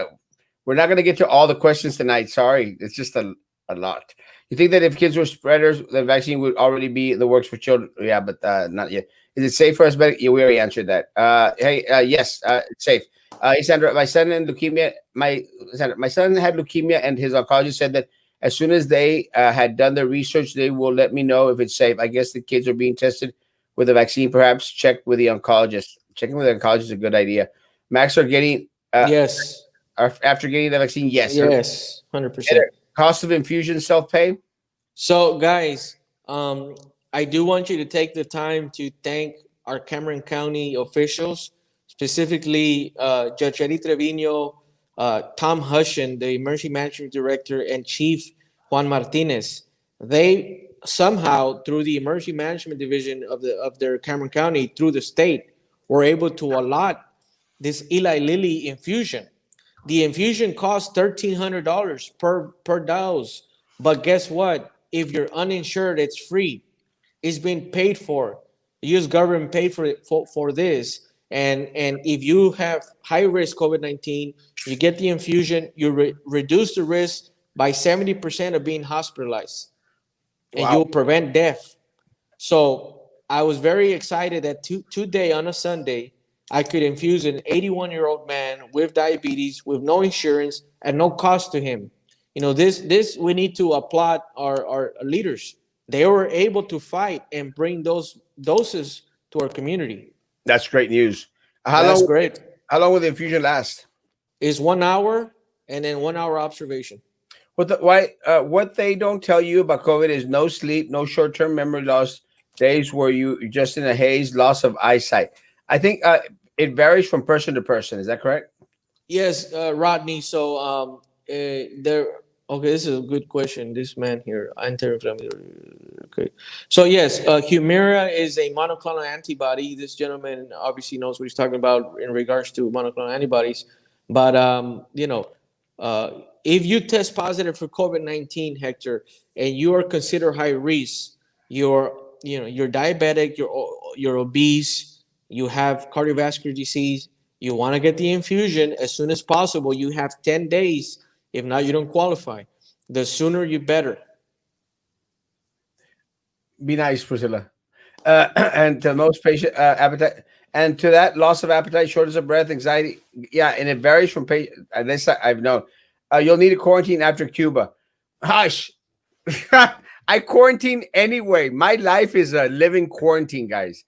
we're not going to get to all the questions tonight. Sorry. It's just a lot. You think that if kids were spreaders, the vaccine would already be in the works for children? Yeah, but not yet. Is it safe for us? Yeah, we already answered that. Yes, it's safe. Hey, Sandra, my son had leukemia, and his oncologist said that as soon as they had done the research, they will let me know if it's safe. I guess the kids are being tested with the vaccine. Perhaps check with the oncologist. checking with the oncologist is a good idea. Max, are getting Yes. after getting the vaccine? Yes. Yes. 100%. Cost of infusion self pay. So, guys, I do want you to take the time to thank our Cameron County officials, specifically Judge Eddie Trevino, Tom Hushin, the Emergency Management Director, and Chief Juan Martinez. They somehow, through the Emergency Management Division of their Cameron County, through the state, were able to allot this Eli Lilly infusion. The infusion costs $1,300 per dose, but guess what? If you're uninsured, it's free. It's been paid for. The U.S. government paid for it for this. And if you have high risk COVID-19, you get the infusion, you reduce the risk by 70% of being hospitalized, and Wow. you'll prevent death. So I was very excited that today on a Sunday, I could infuse an 81-year-old man with diabetes, with no insurance, and no cost to him. You know, this we need to applaud our leaders. They were able to fight and bring those doses to our community. That's great news. How That's long? great. How long will the infusion last? It's 1 hour and then 1 hour observation. What they don't tell you about COVID is no sleep, no short-term memory loss, days where you're just in a haze, loss of eyesight. I think it varies from person to person. Is that correct? Yes, Rodney. So there. Okay, this is a good question. This man here, anti-inflammatory. Okay, so yes, Humira is a monoclonal antibody. This gentleman obviously knows what he's talking about in regards to monoclonal antibodies. But if you test positive for COVID-19, Hector, and you are considered high risk, you're diabetic, you're obese, you have cardiovascular disease, you want to get the infusion as soon as possible. You have 10 days. If not, you don't qualify. The sooner you better. Be nice, Priscilla. And to most patient appetite, and to that loss of appetite, shortness of breath, anxiety. Yeah, and it varies from patient. This I've known. You'll need a quarantine after Cuba. Hush. I quarantine anyway. My life is a living quarantine, guys.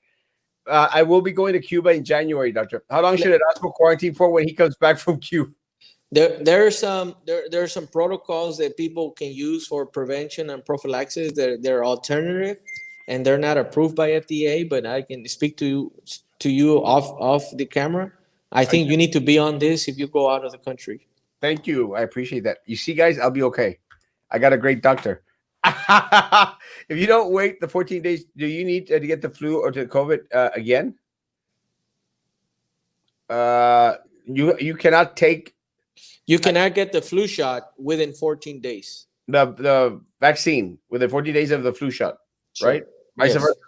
I will be going to Cuba in January, Doctor. How long should Erasmo quarantine for when he comes back from Cuba? There are some protocols that people can use for prevention and prophylaxis. They're alternative, and they're not approved by FDA. But I can speak to you off the camera. I think you need to be on this if you go out of the country. Thank you. I appreciate that. You see, guys, I'll be okay. I got a great doctor. If you don't wait the 14 days, do you need to get the flu or to COVID again? You cannot take. You cannot get the flu shot within 14 days. The vaccine within 14 days of the flu shot, Sure. right? Vice Yes. versa.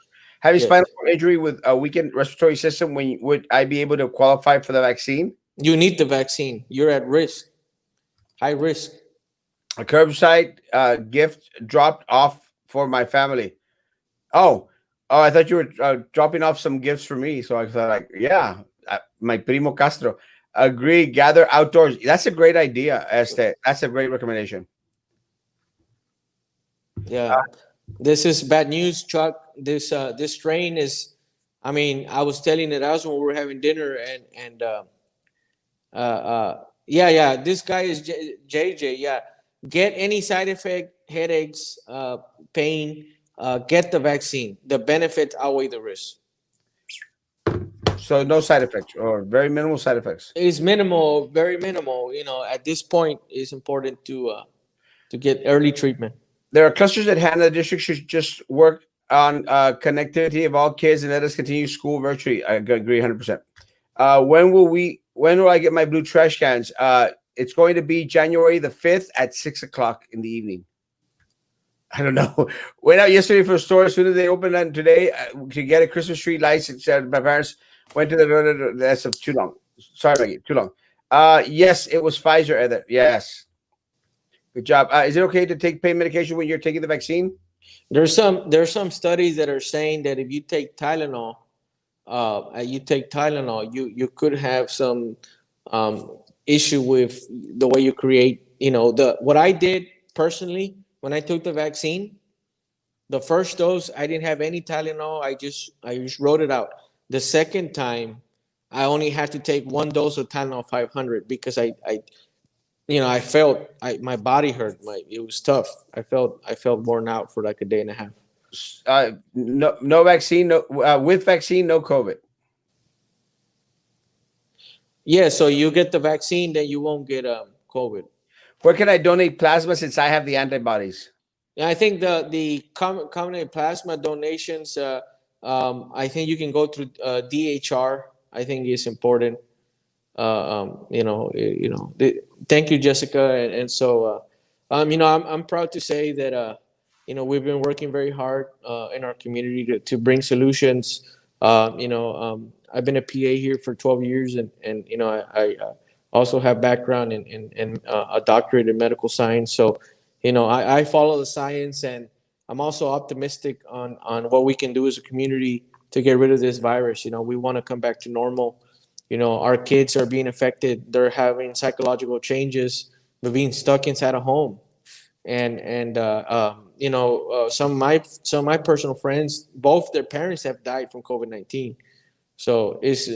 Having Yes. spinal cord injury with a weakened respiratory system, would I be able to qualify for the vaccine? You need the vaccine. You're at risk, high risk. A curbside gift dropped off for my family. Oh, I thought you were dropping off some gifts for me. So I thought, like, yeah, my primo Castro. Agree. Gather outdoors. That's a great idea, Este. That's a great recommendation. Yeah, this is bad news, Chuck. This strain is. I mean, I was telling Erasmo when we were having dinner, and yeah. This guy is JJ. Yeah, get any side effect, headaches, pain. Get the vaccine. The benefits outweigh the risk. So no side effects or very minimal side effects. It's minimal, very minimal. You know, at this point, it's important to get early treatment. There are clusters at hand. The district should just work on connectivity of all kids and let us continue school virtually. I agree 100%. When will I get my blue trash cans? It's going to be January the 5th at 6:00 in the evening. I don't know. Went out yesterday for a store. As soon as they opened and today to get a Christmas tree lights, my parents went to the. That's too long. Sorry, Maggie, too long. Yes, it was Pfizer. Eder. Yes. Good job. Is it okay to take pain medication when you're taking the vaccine? There's some studies that are saying that if you take Tylenol, you could have some issue with the way you create. You know, what I did personally when I took the vaccine, the first dose I didn't have any Tylenol. I just wrote it out. The second time, I only had to take one dose of Tylenol 500 because my body hurt. It was tough. I felt worn out for like a day and a half. No vaccine, no with vaccine, no COVID. Yeah, so you get the vaccine, then you won't get COVID. Where can I donate plasma since I have the antibodies? Yeah, I think the common plasma donations. I think you can go through DHR. I think is important. Thank you, Jessica, and so I'm proud to say that we've been working very hard in our community to bring solutions. I've been a PA here for 12 years, and I also have background in a doctorate in medical science. So, I follow the science, and I'm also optimistic on what we can do as a community to get rid of this virus. We want to come back to normal. Our kids are being affected. They're having psychological changes. They're being stuck inside a home, and some of my personal friends, both their parents have died from COVID-19. So it's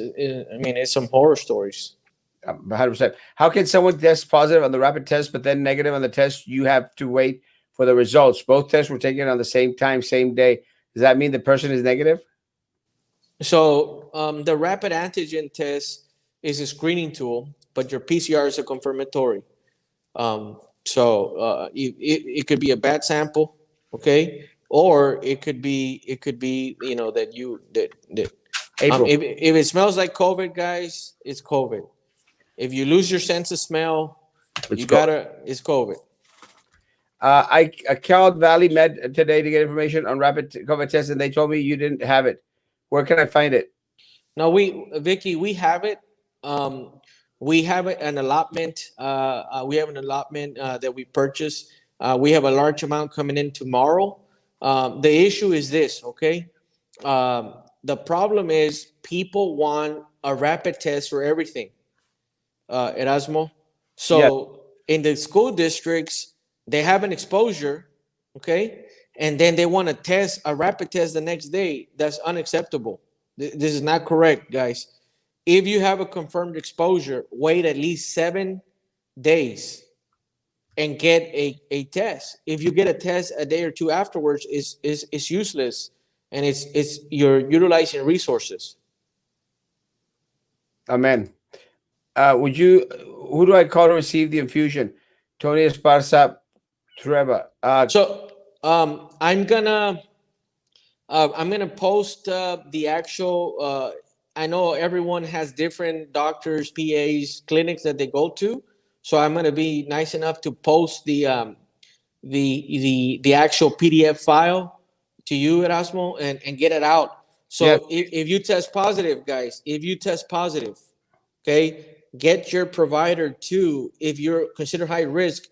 some horror stories. 100%. How can someone test positive on the rapid test, but then negative on the test? You have to wait for the results. Both tests were taken on the same time, same day. Does that mean the person is negative? So the rapid antigen test is a screening tool, but your PCR is a confirmatory. It could be a bad sample, okay, or it could be that April. if it smells like COVID, guys, it's COVID. If you lose your sense of smell, it's COVID. I called Valley Med today to get information on rapid COVID tests, and they told me you didn't have it. Where can I find it? No, Vicky, we have it. We have an allotment. We have an allotment that we purchased. We have a large amount coming in tomorrow. The issue is this, okay? The problem is people want a rapid test for everything, Erasmo. So in the school districts, they have an exposure, okay? And then they want to test a rapid test the next day. That's unacceptable. This is not correct, guys. If you have a confirmed exposure, wait at least 7 days and get a test. If you get a test a day or two afterwards, it's useless, and it's you're utilizing resources. Amen. Who do I call to receive the infusion? Tony Esparza Treva. I'm gonna post the actual. I know everyone has different doctors, PAs, clinics that they go to, so I'm gonna be nice enough to post the actual PDF file to you, Erasmo, and get it out. So if you test positive, guys, okay, get your provider to, if you're considered high risk,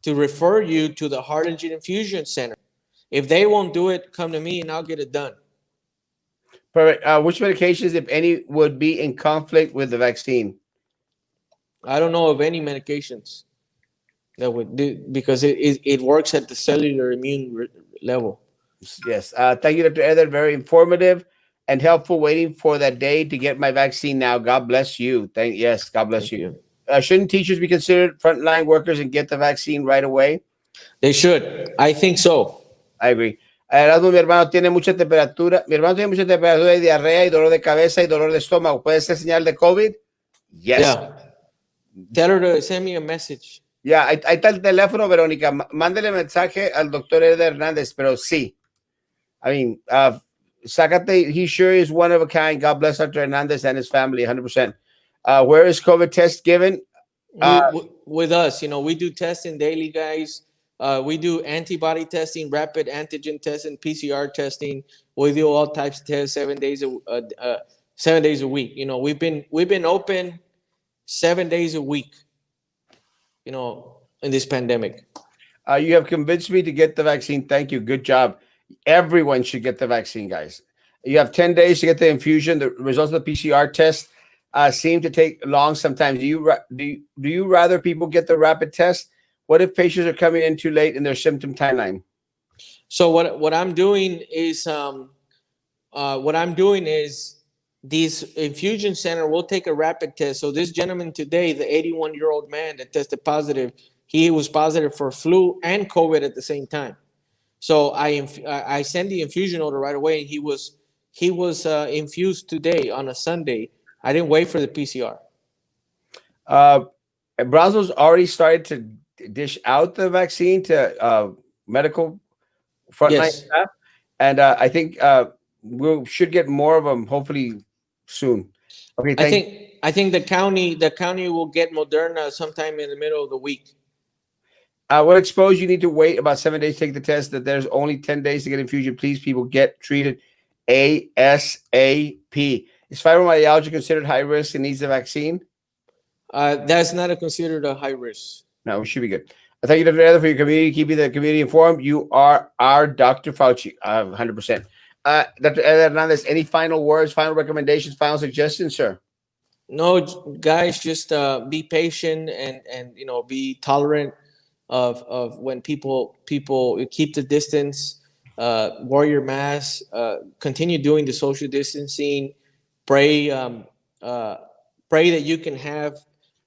to refer you to the Heart and Gene Infusion Center. If they won't do it, come to me and I'll get it done. Perfect. Which medications, if any, would be in conflict with the vaccine? I don't know of any medications that would do, because it works at the cellular immune level. Yes. Thank you, Dr. Eder. Very informative and helpful. Waiting for that day to get my vaccine now. God bless you. God bless you. Shouldn't teachers be considered frontline workers and get the vaccine right away? They should. I think so. I agree. Erasmo, mi hermano tiene mucha temperatura. Mi hermano tiene mucha temperatura y diarrea y dolor de cabeza y dolor de estómago. ¿Puede ser señal de COVID? Yes. Yeah. Tell her to send me a message. Ya, ahí está el teléfono, Verónica. Mándele mensaje al doctor Eder Hernández, pero sí. I mean, Zacate, he sure is one of a kind. God bless Dr. Hernandez and his family, 100%. Where is COVID test given? With us, we do testing daily, guys. We do antibody testing, rapid antigen testing, PCR testing. We do all types of tests 7 days a week. We've been open 7 days a week. In this pandemic. You have convinced me to get the vaccine. Thank you. Good job. Everyone should get the vaccine, guys. You have 10 days to get the infusion. The results of the PCR test seem to take long sometimes. Do you rather people get the rapid test? What if patients are coming in too late in their symptom timeline? So what I'm doing is these infusion center will take a rapid test. So this gentleman today, the 81-year-old man that tested positive, he was positive for flu and COVID at the same time. So I sent the infusion order right away, and he was infused today on a Sunday. I didn't wait for the PCR. Brazil's already started to dish out the vaccine to medical frontline Yes. staff, and I think we should get more of them hopefully soon. Okay, I think the county will get Moderna sometime in the middle of the week. When exposed, you need to wait about 7 days to take the test. That there's only 10 days to get infusion. Please, people, get treated ASAP. Is fibromyalgia considered high risk and needs the vaccine? That's not considered a high risk. No, we should be good. Thank you, Dr. Eder, for your community, keeping the community informed. You are our Dr. Fauci, 100%. Dr. Eder Hernandez, any final words, final recommendations, final suggestions, sir? No, guys, just be patient and be tolerant of when people keep the distance, wear your mask, continue doing the social distancing, pray that you can have.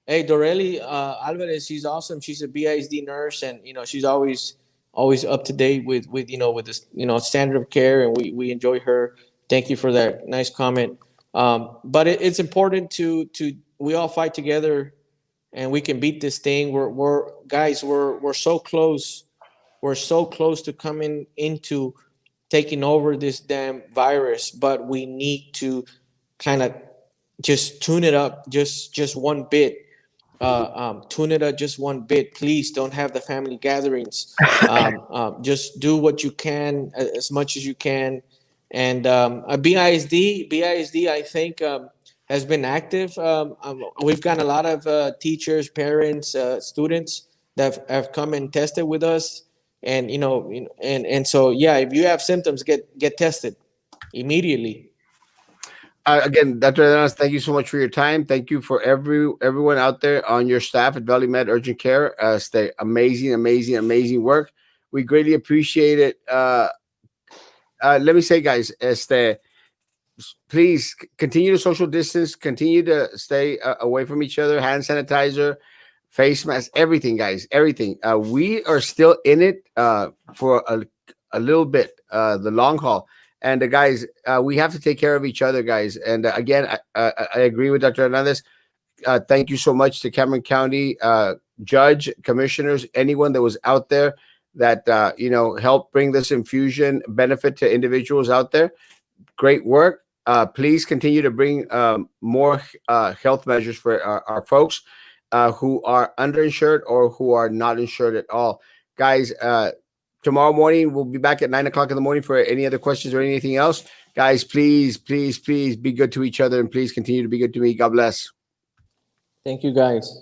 Hey, Dorelli Alvarez, she's awesome. She's a BISD nurse, and she's always up to date with this standard of care, and we enjoy her. Thank you for that nice comment. But it's important to we all fight together, and we can beat this thing. We're so close. We're so close to coming into taking over this damn virus, but we need to kind of just tune it up just one bit. Tune it up just one bit. Please don't have the family gatherings. Just do what you can as much as you can. And BISD, I think, has been active. We've got a lot of teachers, parents, students that have come and tested with us. And so yeah, if you have symptoms, get tested immediately. Again, Dr. Hernandez, thank you so much for your time. Thank you for everyone out there on your staff at Valley Med Urgent Care. Stay amazing work. We greatly appreciate it. Let me say, guys, please continue to social distance, continue to stay away from each other, hand sanitizer, face mask, everything, guys, everything. We are still in it for a little bit, the long haul. And guys, we have to take care of each other, guys. And again, I agree with Dr. Hernandez. Thank you so much to Cameron County judge, commissioners, anyone that was out there that helped bring this infusion benefit to individuals out there. Great work. Please continue to bring more health measures for our folks who are underinsured or who are not insured at all. Guys, tomorrow morning, we'll be back at 9 o'clock in the morning for any other questions or anything else. Guys, please be good to each other, and please continue to be good to me. God bless. Thank you, guys.